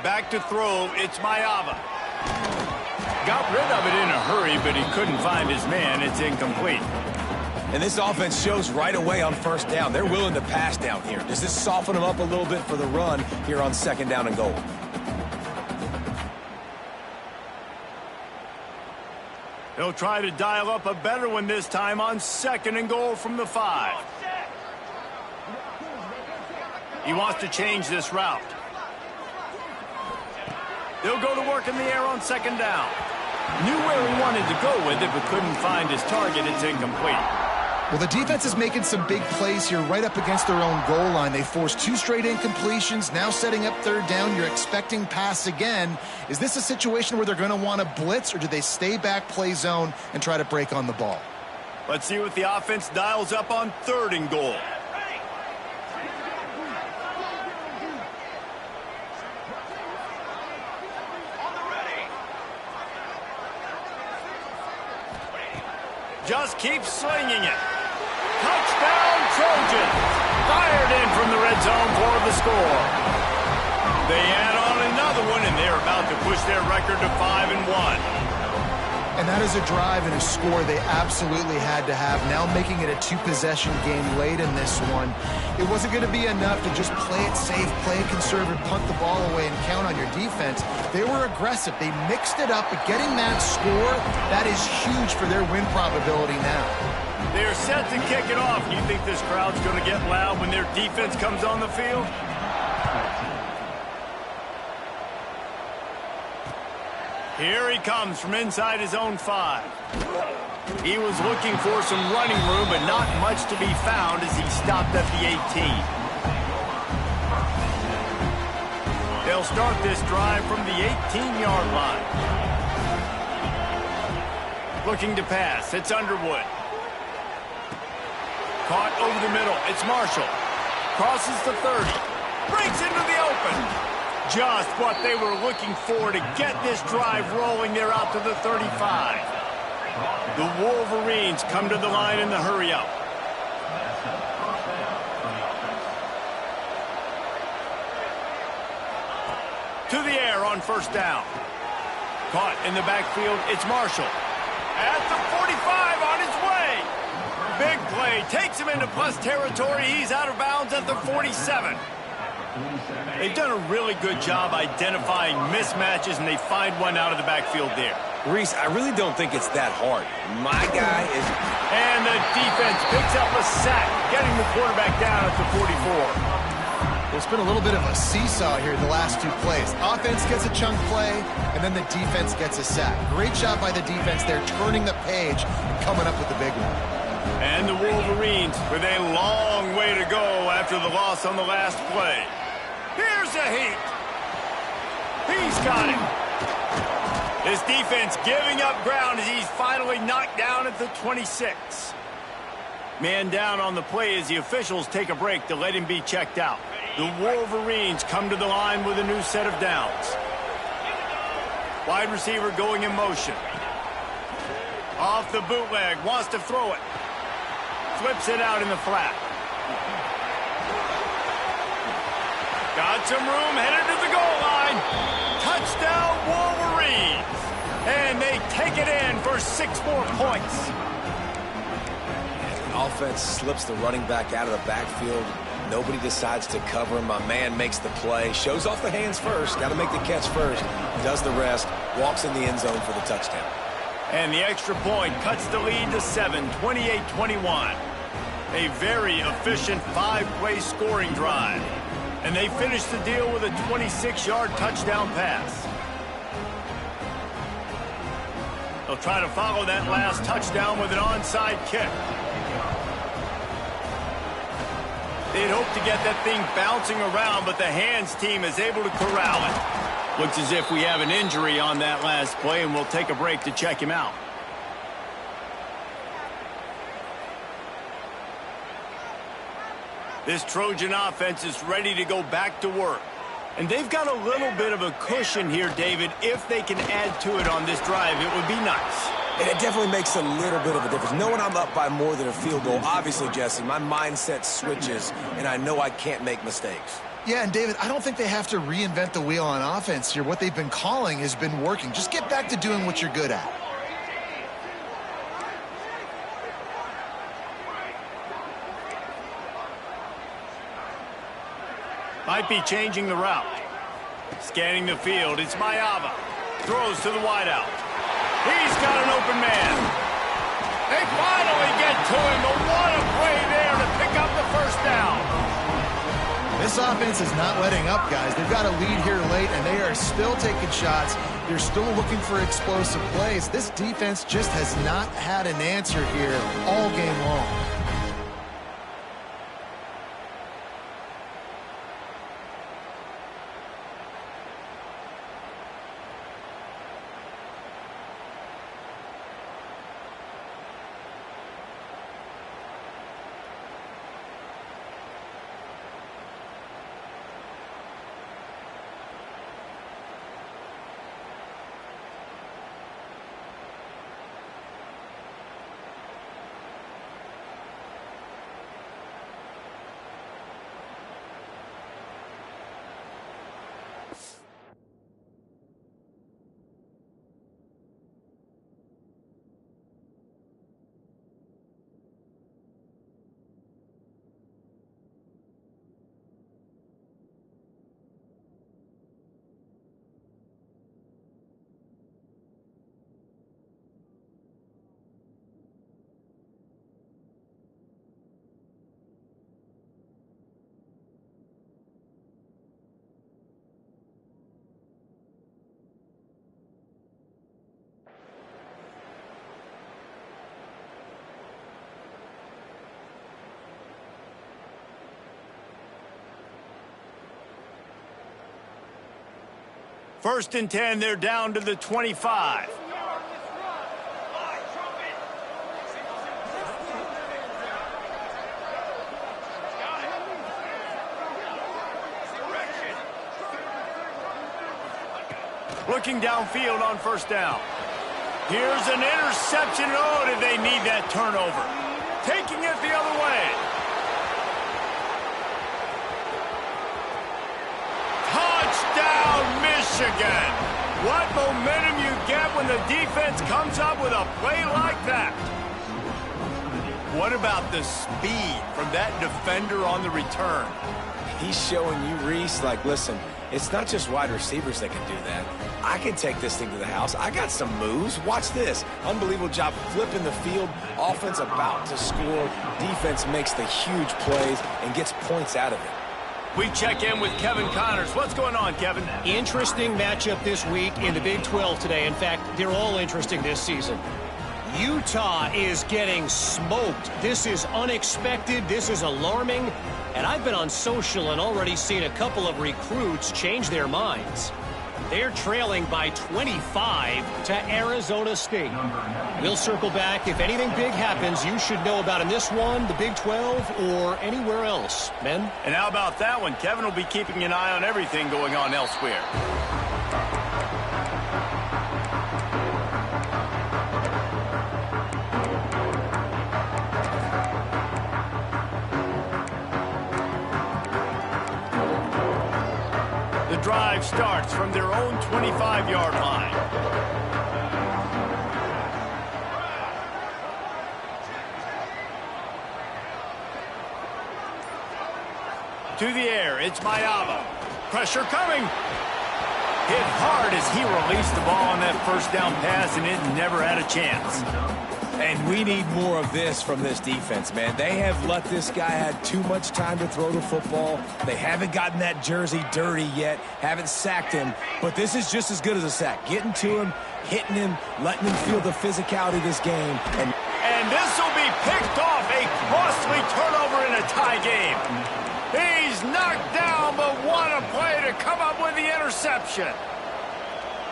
Back to throw, it's Mayava. Got rid of it in a hurry, but he couldn't find his man. It's incomplete. And this offense shows right away on first down. They're willing to pass down here. Does this soften them up a little bit for the run here on second down and goal? He'll try to dial up a better one this time on second and goal from the 5. He wants to change this route. They'll go to work in the air on second down. Knew where he wanted to go with it, but couldn't find his target. It's incomplete. Well, the defense is making some big plays here right up against their own goal line. They forced 2 straight incompletions, now setting up third down. You're expecting pass again. Is this a situation where they're going to want to blitz, or do they stay back, play zone, and try to break on the ball? Let's see what the offense dials up on third and goal. Just keep slinging it. Touchdown, Trojans. Fired in from the red zone for the score. They add on another one, and they're about to push their record to 5-1. And that is a drive and a score they absolutely had to have. Now making it a 2-possession game late in this one. It wasn't going to be enough to just play it safe, play it conservative, punt the ball away, and count on your defense. They were aggressive. They mixed it up, but getting that score, that is huge for their win probability now. They're set to kick it off. You think this crowd's going to get loud when their defense comes on the field? Here he comes from inside his own 5. He was looking for some running room, but not much to be found as he stopped at the 18. They'll start this drive from the 18-yard line. Looking to pass. It's Underwood. Caught over the middle. It's Marshall. Crosses the 30. Breaks into the open. Just what they were looking for to get this drive rolling. They're out to the 35. The Wolverines come to the line in the hurry-up. To the air on first down. Caught in the backfield, it's Marshall. At the 45, on his way. Big play, takes him into plus territory. He's out of bounds at the 47. They've done a really good job identifying mismatches, and they find one out of the backfield there. Reese, I really don't think it's that hard. My guy is... And the defense picks up a sack, getting the quarterback down at the 44. It's been a little bit of a seesaw here the last 2 plays. Offense gets a chunk play, and then the defense gets a sack. Great job by the defense there, turning the page and coming up with the big one. And the Wolverines with a long way to go after the loss on the last play. Here's a heat. He's got it. This defense giving up ground as he's finally knocked down at the 26. Man down on the play as the officials take a break to let him be checked out. The Wolverines come to the line with a new set of downs. Wide receiver going in motion. Off the bootleg, wants to throw it. Flips it out in the flat. Got some room, headed to the goal line. Touchdown, Wolverines. And they take it in for 6 more points. The offense slips the running back out of the backfield. Nobody decides to cover him. My man makes the play. Shows off the hands first. Got to make the catch first. Does the rest. Walks in the end zone for the touchdown. And the extra point cuts the lead to 7, 28-21. A very efficient 5-play scoring drive. And they finish the deal with a 26-yard touchdown pass. They'll try to follow that last touchdown with an onside kick. They'd hope to get that thing bouncing around, but the hands team is able to corral it. Looks as if we have an injury on that last play, and we'll take a break to check him out. This Trojan offense is ready to go back to work. And they've got a little bit of a cushion here, David. If they can add to it on this drive, it would be nice. And it definitely makes a little bit of a difference. Knowing I'm up by more than a field goal, obviously, Jesse, my mindset switches, and I know I can't make mistakes. Yeah, and David, I don't think they have to reinvent the wheel on offense here. What they've been calling has been working. Just get back to doing what you're good at. Might be changing the route. Scanning the field, it's Mayava. Throws to the wideout. He's got an open man. They finally get to him, but what a play there to pick up the first down. This offense is not letting up, guys. They've got a lead here late, and they are still taking shots. They're still looking for explosive plays. This defense just has not had an answer here all game long. First and 10, they're down to the 25. Looking downfield on first down. Here's an interception. Oh, did they need that turnover? Taking it the other way. Touchdown, Michigan. What momentum you get when the defense comes up with a play like that. What about the speed from that defender on the return? He's showing you, Reese, like, listen, it's not just wide receivers that can do that. I can take this thing to the house. I got some moves. Watch this. Unbelievable job flipping the field. Offense about to score. Defense makes the huge plays and gets points out of it. We check in with Kevin Connors. What's going on, Kevin? Interesting matchup this week in the Big 12 today. In fact, they're all interesting this season. Utah is getting smoked. This is unexpected. This is alarming. And I've been on social and already seen a couple of recruits change their minds. They're trailing by 25 to Arizona State. We'll circle back. If anything big happens, you should know about in this one, the Big 12, or anywhere else. Men? And how about that one? Kevin will be keeping an eye on everything going on elsewhere. The drive starts from their own 25-yard line. To the air, it's Mayava. Pressure coming. Hit hard as he released the ball on that first down pass, and it never had a chance. And we need more of this from this defense, man. They have let this guy have too much time to throw the football. They haven't gotten that jersey dirty yet, haven't sacked him. But this is just as good as a sack. Getting to him, hitting him, letting him feel the physicality of this game. And this will be picked off, a costly turnover in a tie game. He's knocked down, but what a play to come up with the interception.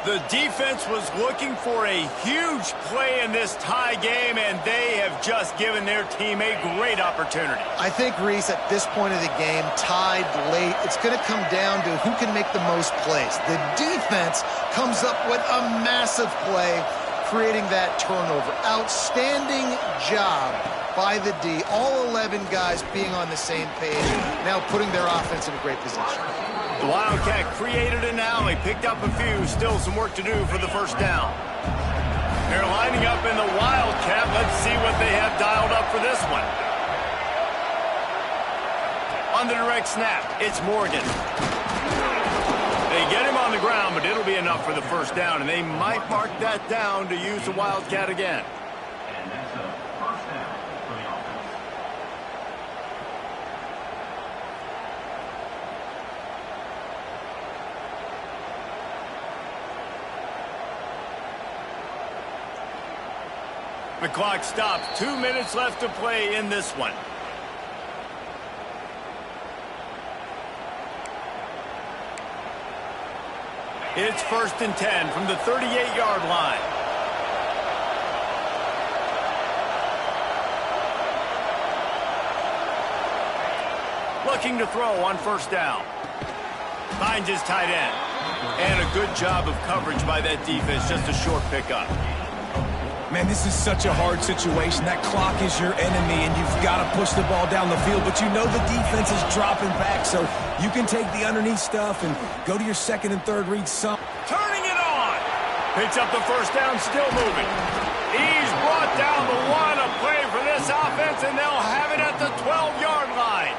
The defense was looking for a huge play in this tie game, and they have just given their team a great opportunity. I think, Reese, at this point of the game, tied late, it's going to come down to who can make the most plays. The defense comes up with a massive play, creating that turnover. Outstanding job by the D. All 11 guys being on the same page, now putting their offense in a great position. The Wildcat created an alley, picked up a few, still some work to do for the first down. They're lining up in the Wildcat. Let's see what they have dialed up for this one. On the direct snap, it's Morgan. They get him on the ground, but it'll be enough for the first down, and they might mark that down to use the Wildcat again. And that's a first down for the offense. The clock stops. 2 minutes left to play in this one. It's 1st and 10 from the 38-yard line. Looking to throw on first down. Finds his tight end. And a good job of coverage by that defense. Just a short pickup. Man, this is such a hard situation. That clock is your enemy, and you've got to push the ball down the field. But you know the defense is dropping back, so you can take the underneath stuff and go to your second and third read. Turning it on. Picks up the first down, still moving. He's brought down the one. A play for this offense, and they'll have it at the 12-yard line.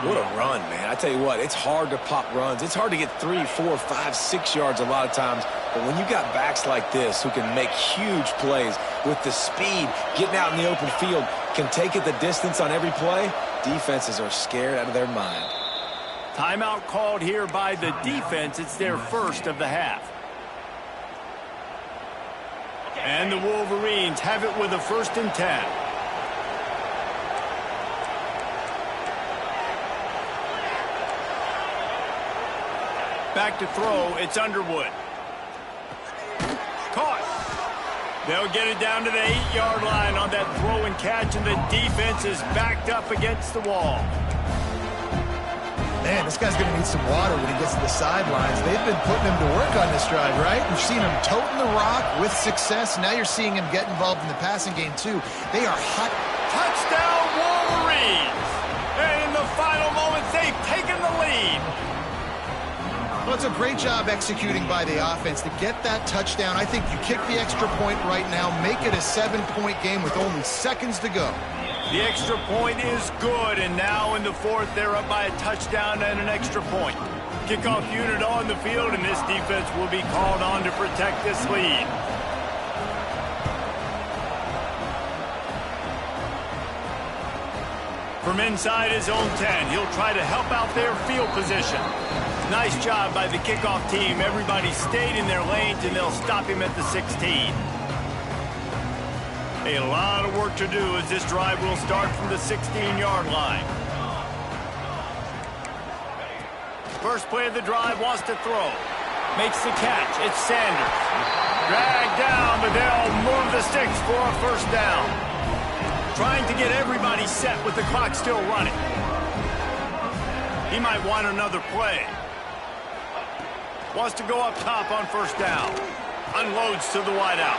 What a run, man. I tell you what, it's hard to pop runs. It's hard to get 3, 4, 5, 6 yards a lot of times. But when you got backs like this who can make huge plays with the speed, getting out in the open field, can take it the distance on every play, defenses are scared out of their mind. Timeout called here by the defense. It's their first of the half. And the Wolverines have it with a 1st and 10. Back to throw, it's Underwood. Caught. They'll get it down to the 8-yard line on that throw and catch, and the defense is backed up against the wall. Man, this guy's going to need some water when he gets to the sidelines. They've been putting him to work on this drive, right? You've seen him toting the rock with success. Now you're seeing him get involved in the passing game, too. They are hot. Touchdown, Wolverines! And in the final moments, they've taken the lead. Well, it's a great job executing by the offense to get that touchdown. I think you kick the extra point right now, make it a 7-point game with only seconds to go. The extra point is good, and now in the fourth, they're up by a touchdown and an extra point. Kickoff unit on the field, and this defense will be called on to protect this lead. From inside his own 10, he'll try to help out their field position. Nice job by the kickoff team. Everybody stayed in their lanes, and they'll stop him at the 16. A lot of work to do as this drive will start from the 16-yard line. First play of the drive, wants to throw. Makes the catch. It's Sanders. Dragged down, but they'll move the sticks for a first down. Trying to get everybody set with the clock still running. He might want another play. Wants to go up top on first down. Unloads to the wideout.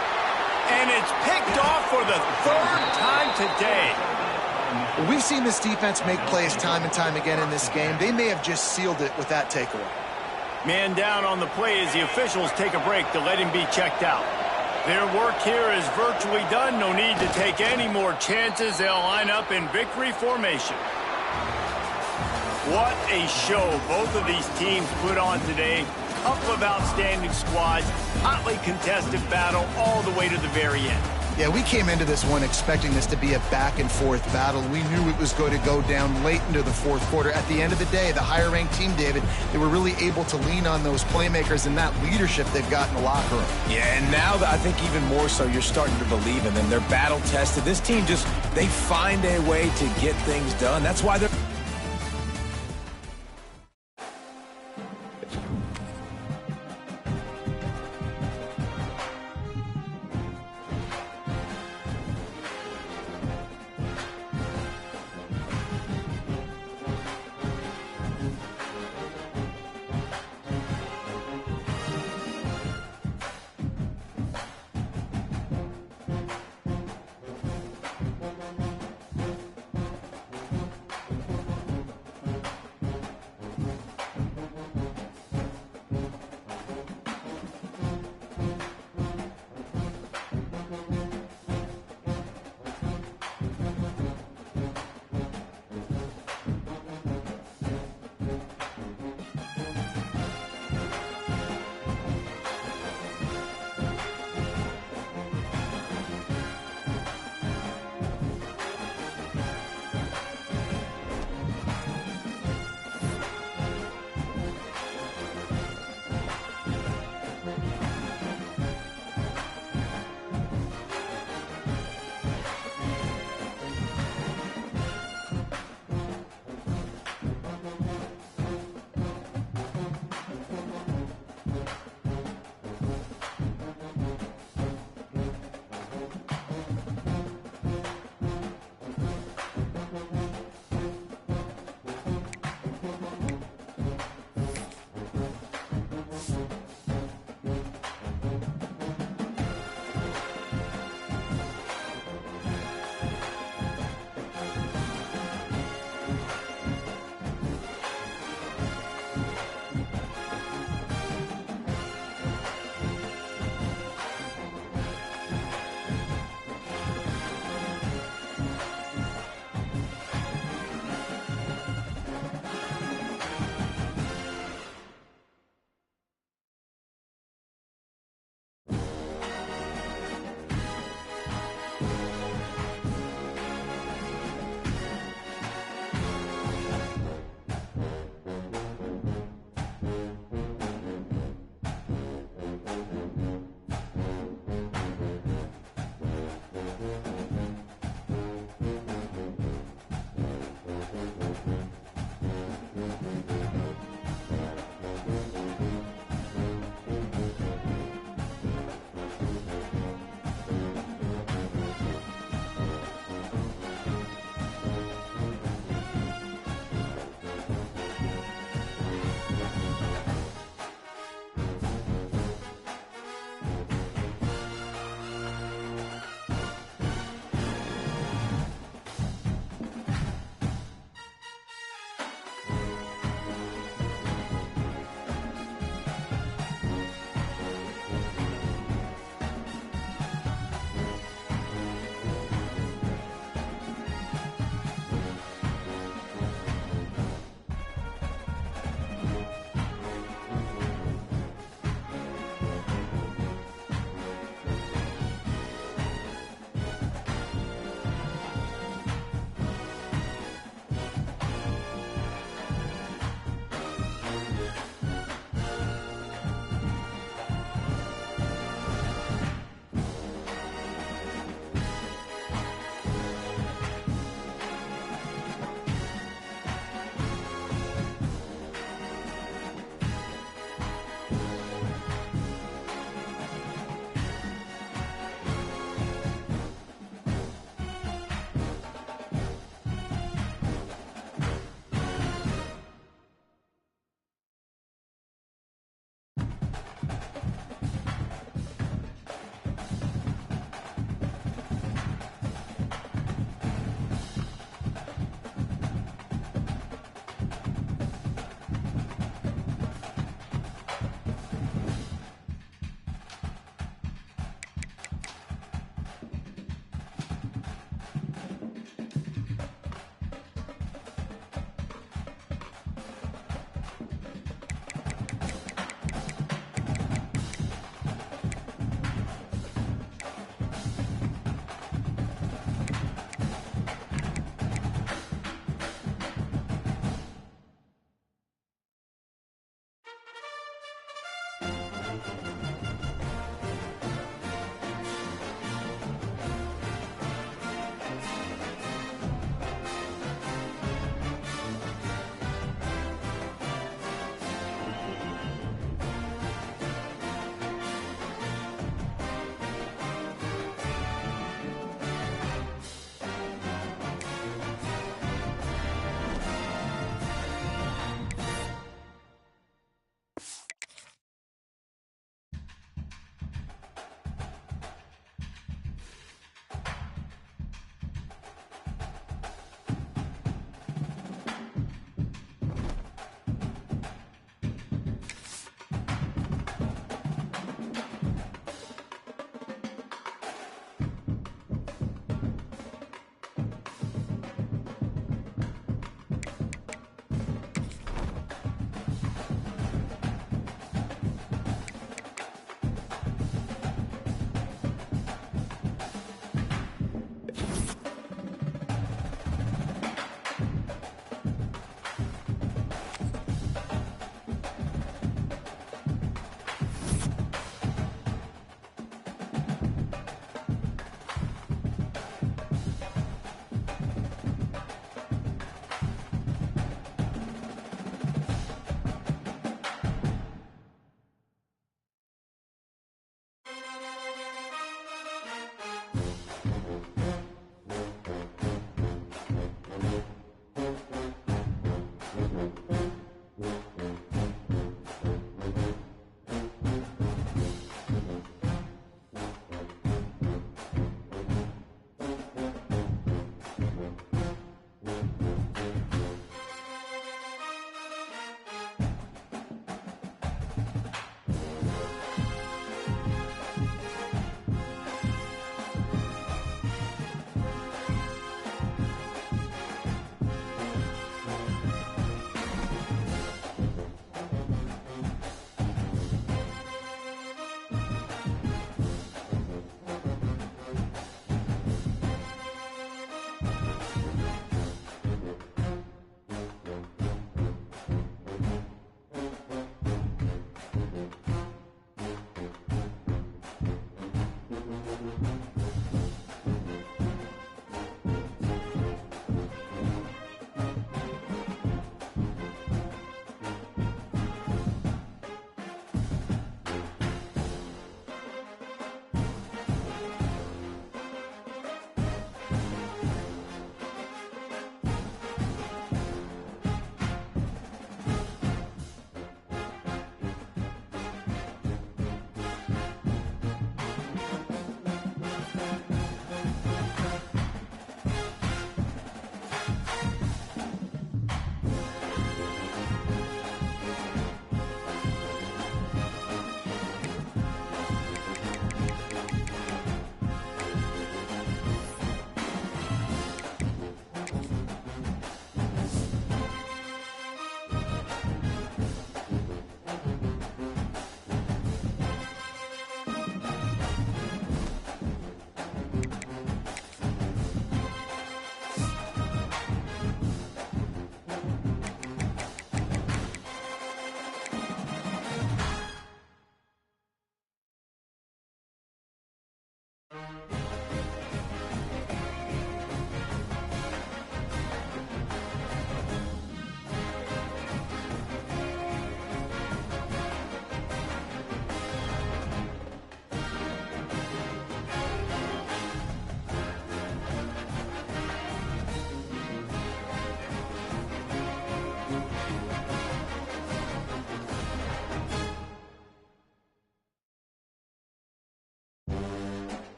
And it's picked off for the 3rd time today. Well, we've seen this defense make plays time and time again in this game. They may have just sealed it with that takeaway. Man down on the play as the officials take a break to let him be checked out. Their work here is virtually done. No need to take any more chances. They'll line up in victory formation. What a show both of these teams put on today. Couple of outstanding squads, hotly contested battle all the way to the very end. Yeah, we came into this one expecting this to be a back-and-forth battle. We knew it was going to go down late into the fourth quarter. At the end of the day, the higher-ranked team, David, they were really able to lean on those playmakers and that leadership they've got in the locker room. Yeah, and now I think even more so, you're starting to believe in them. They're battle-tested. This team they find a way to get things done. That's why they're...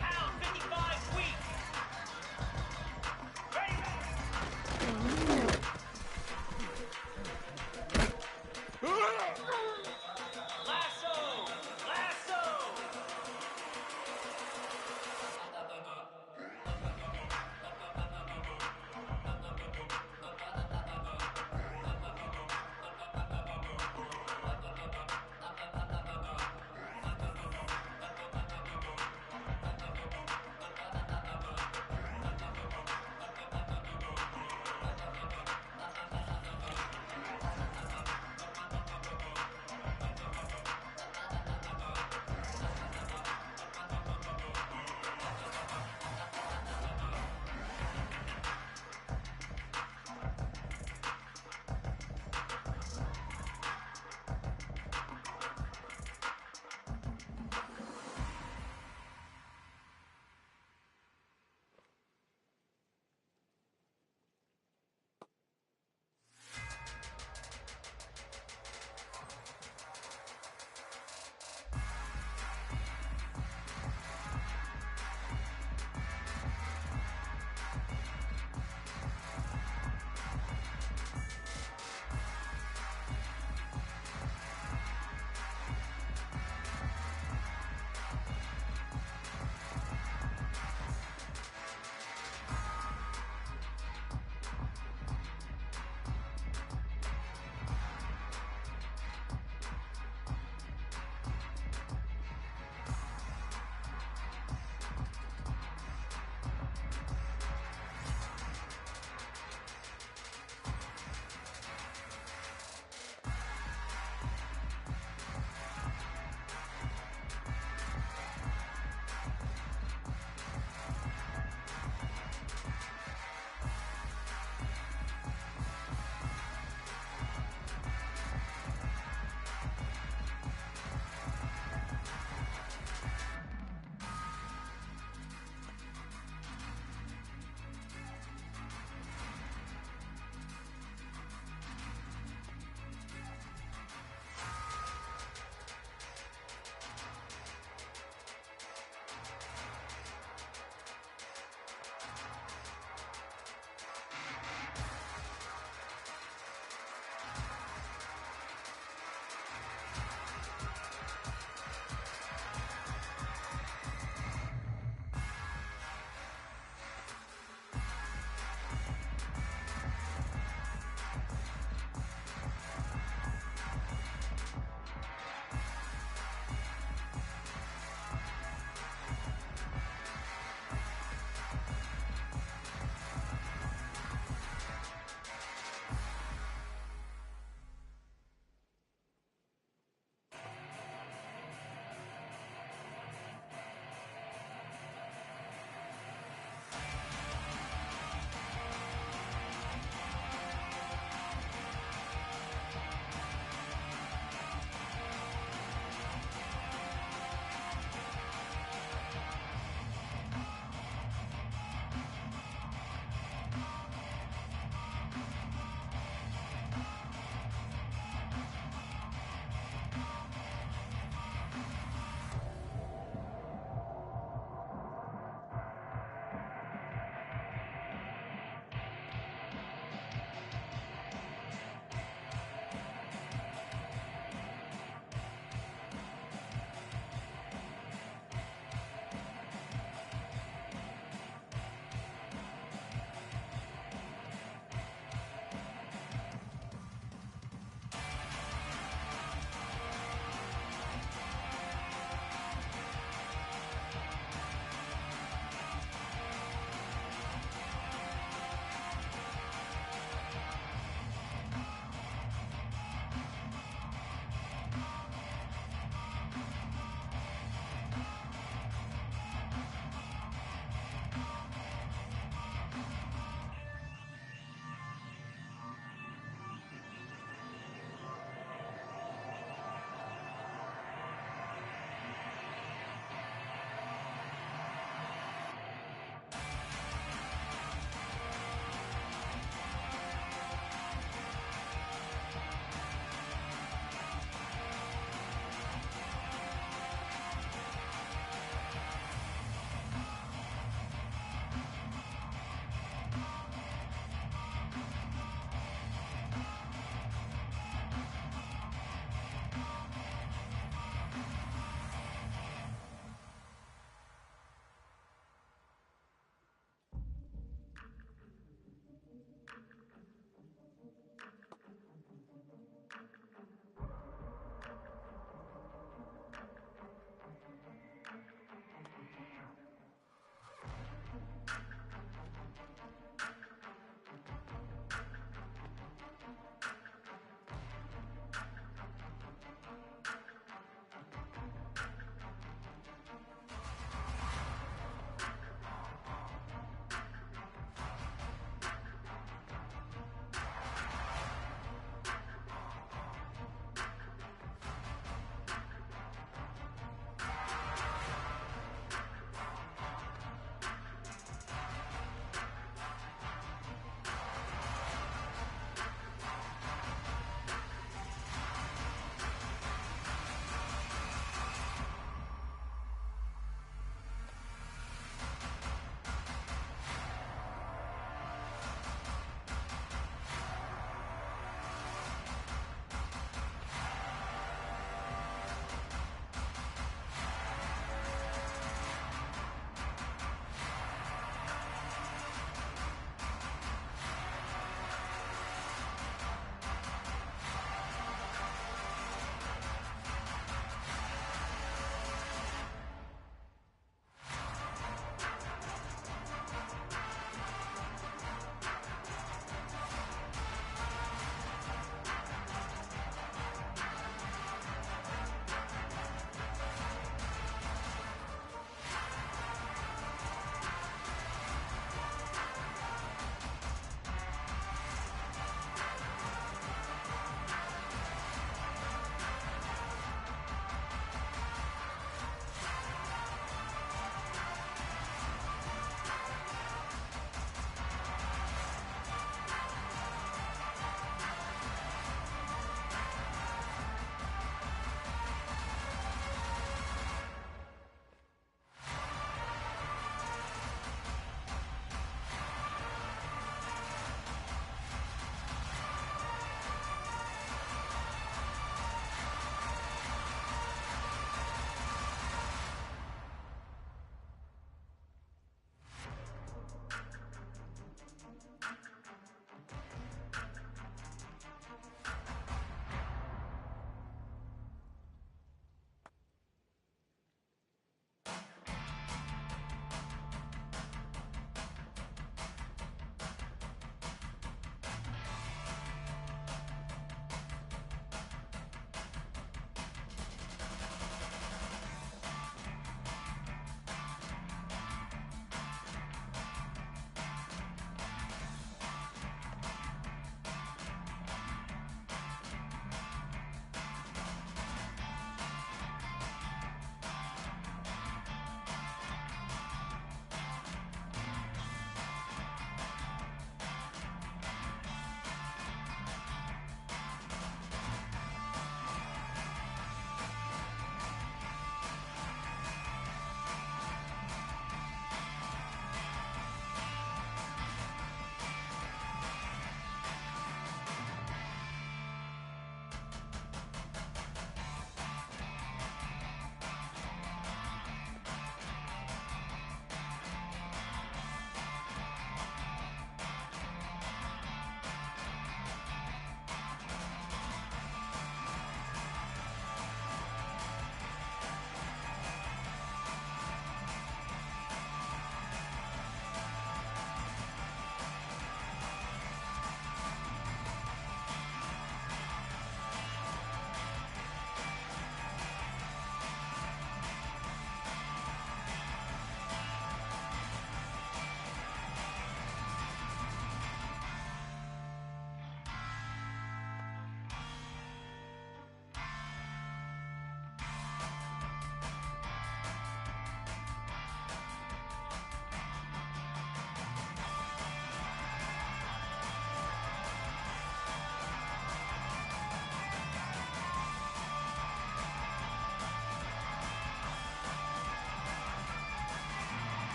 Pound 55 weak. Lasso! Lasso!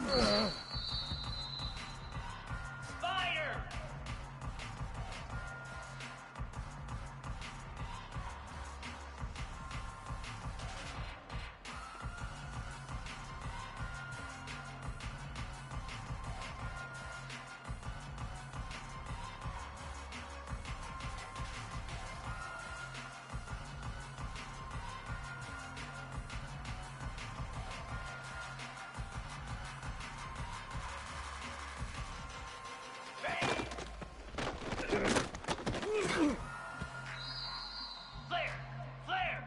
Spider! Flare! Flare!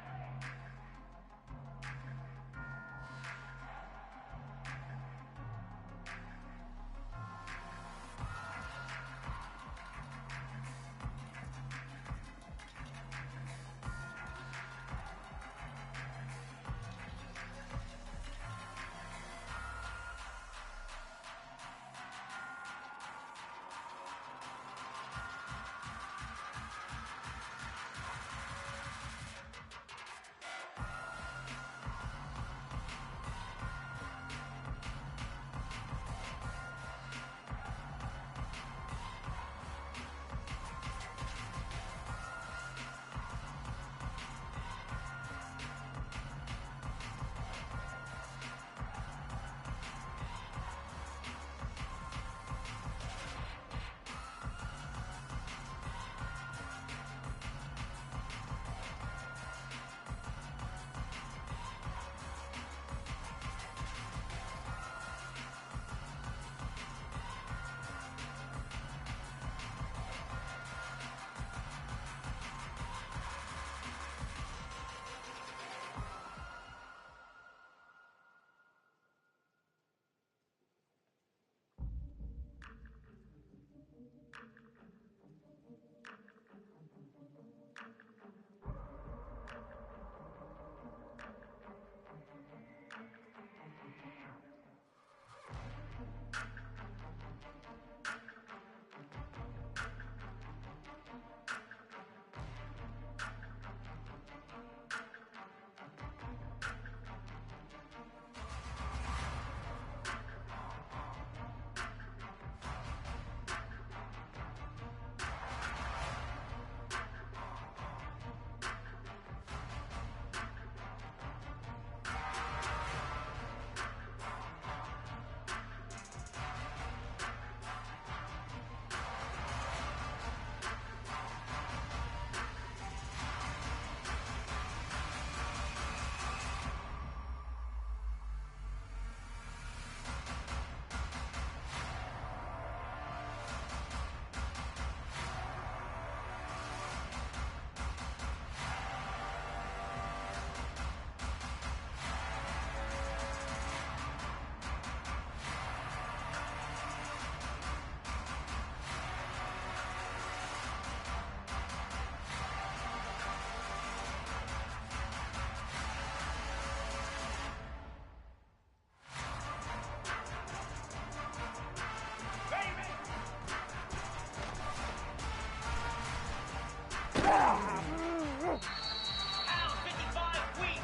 Pound 55 weak!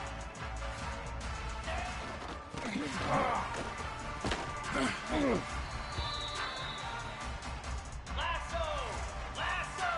Lasso! Lasso!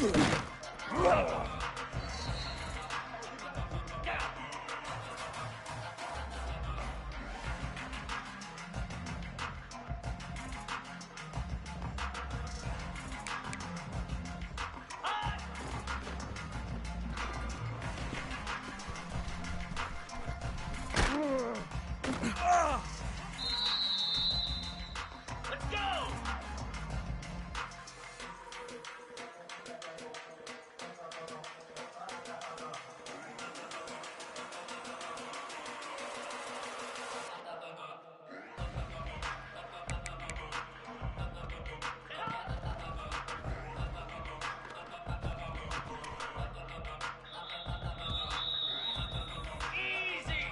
Let's go! Easy!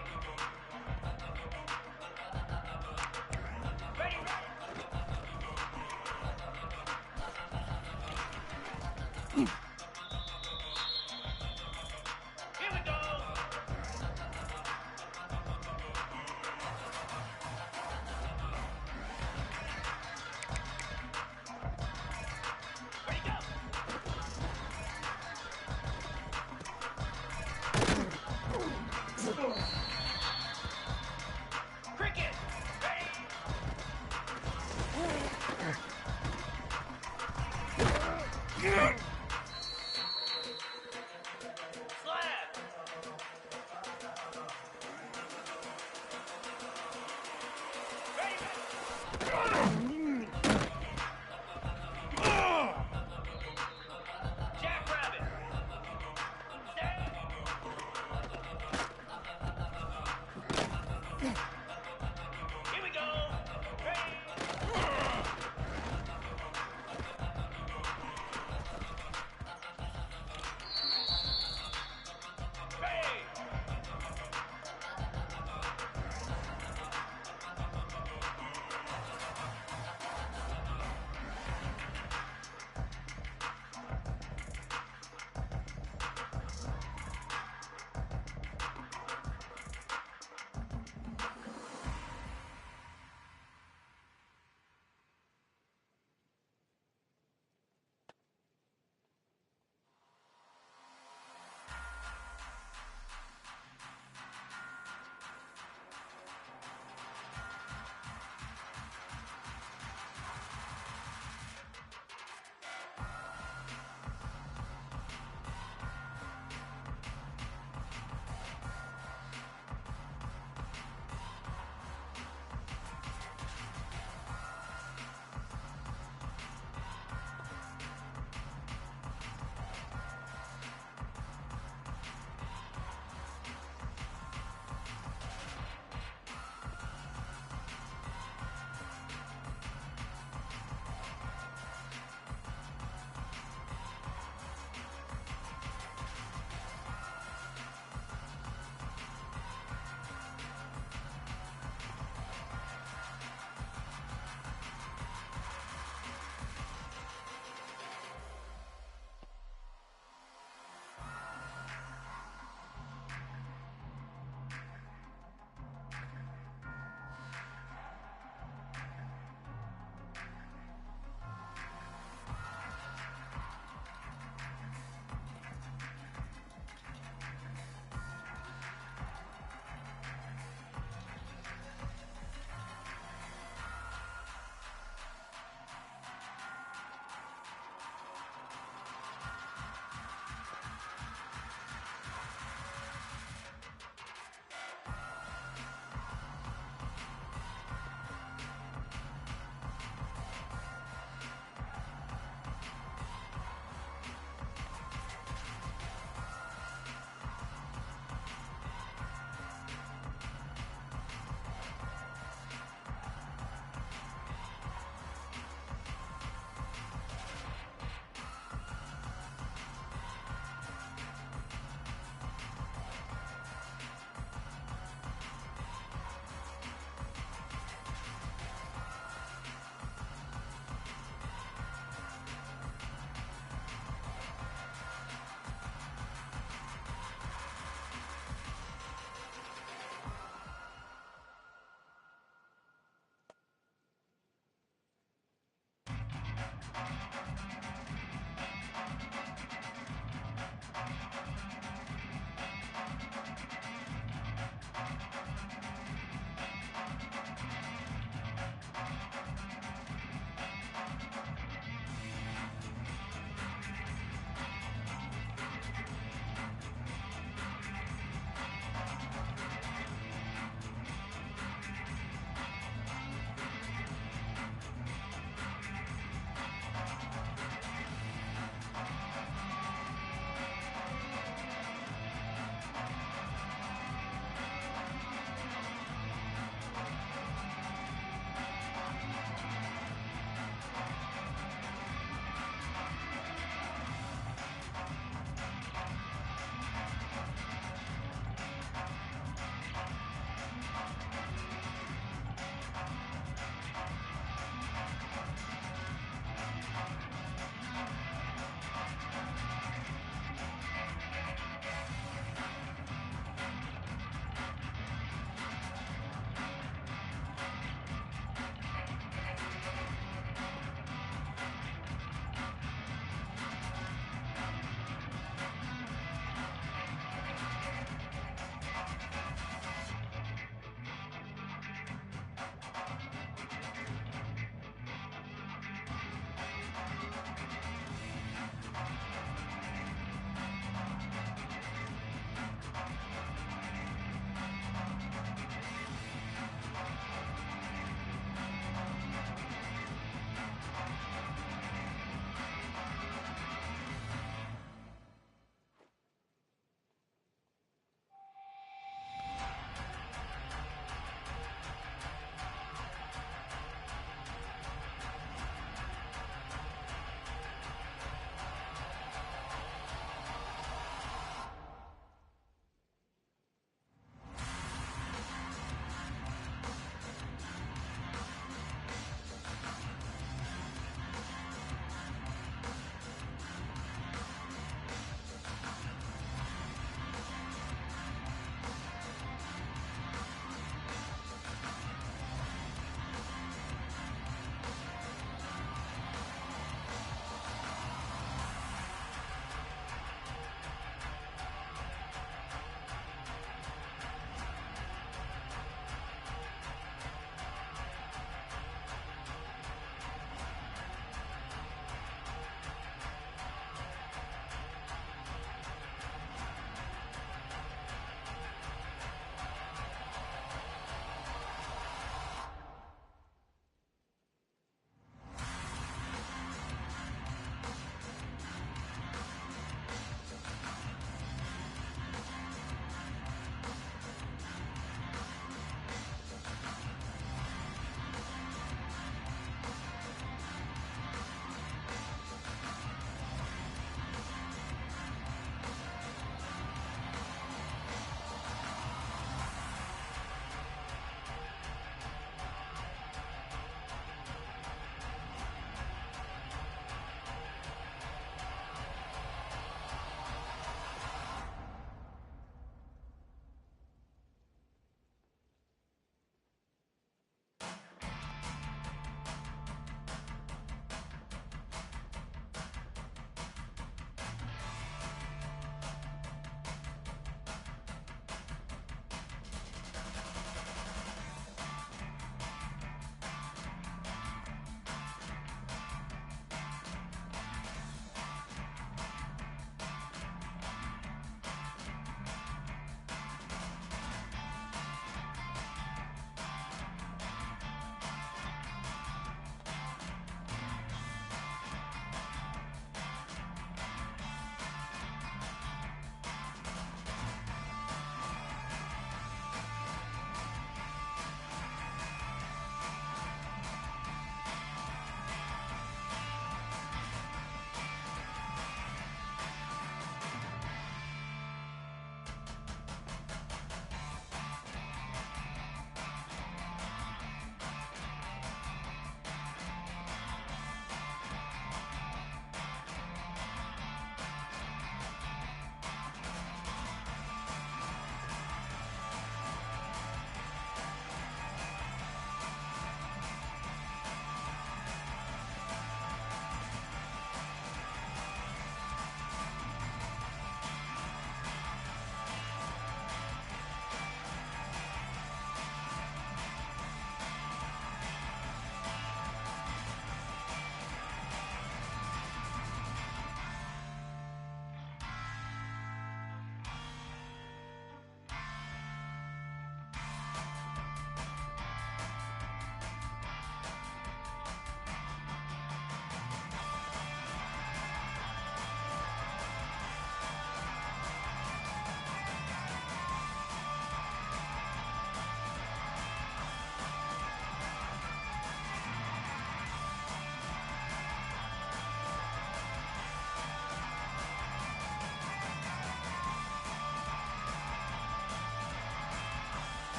Ready, ready! Here we go! Ready, go! Cricket! Ready!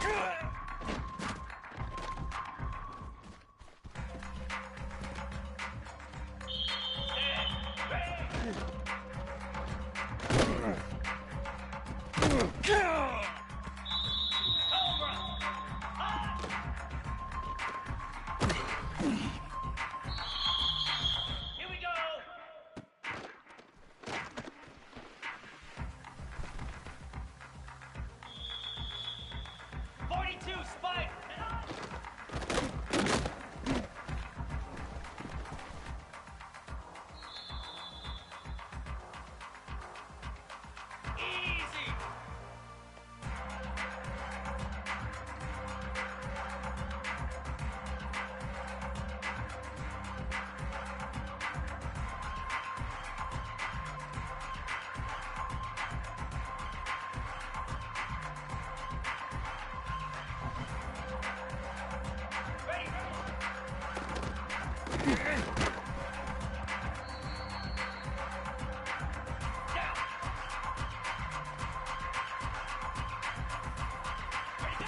Here we go. 42 spike. Easy. Ready. Down. Ready, go.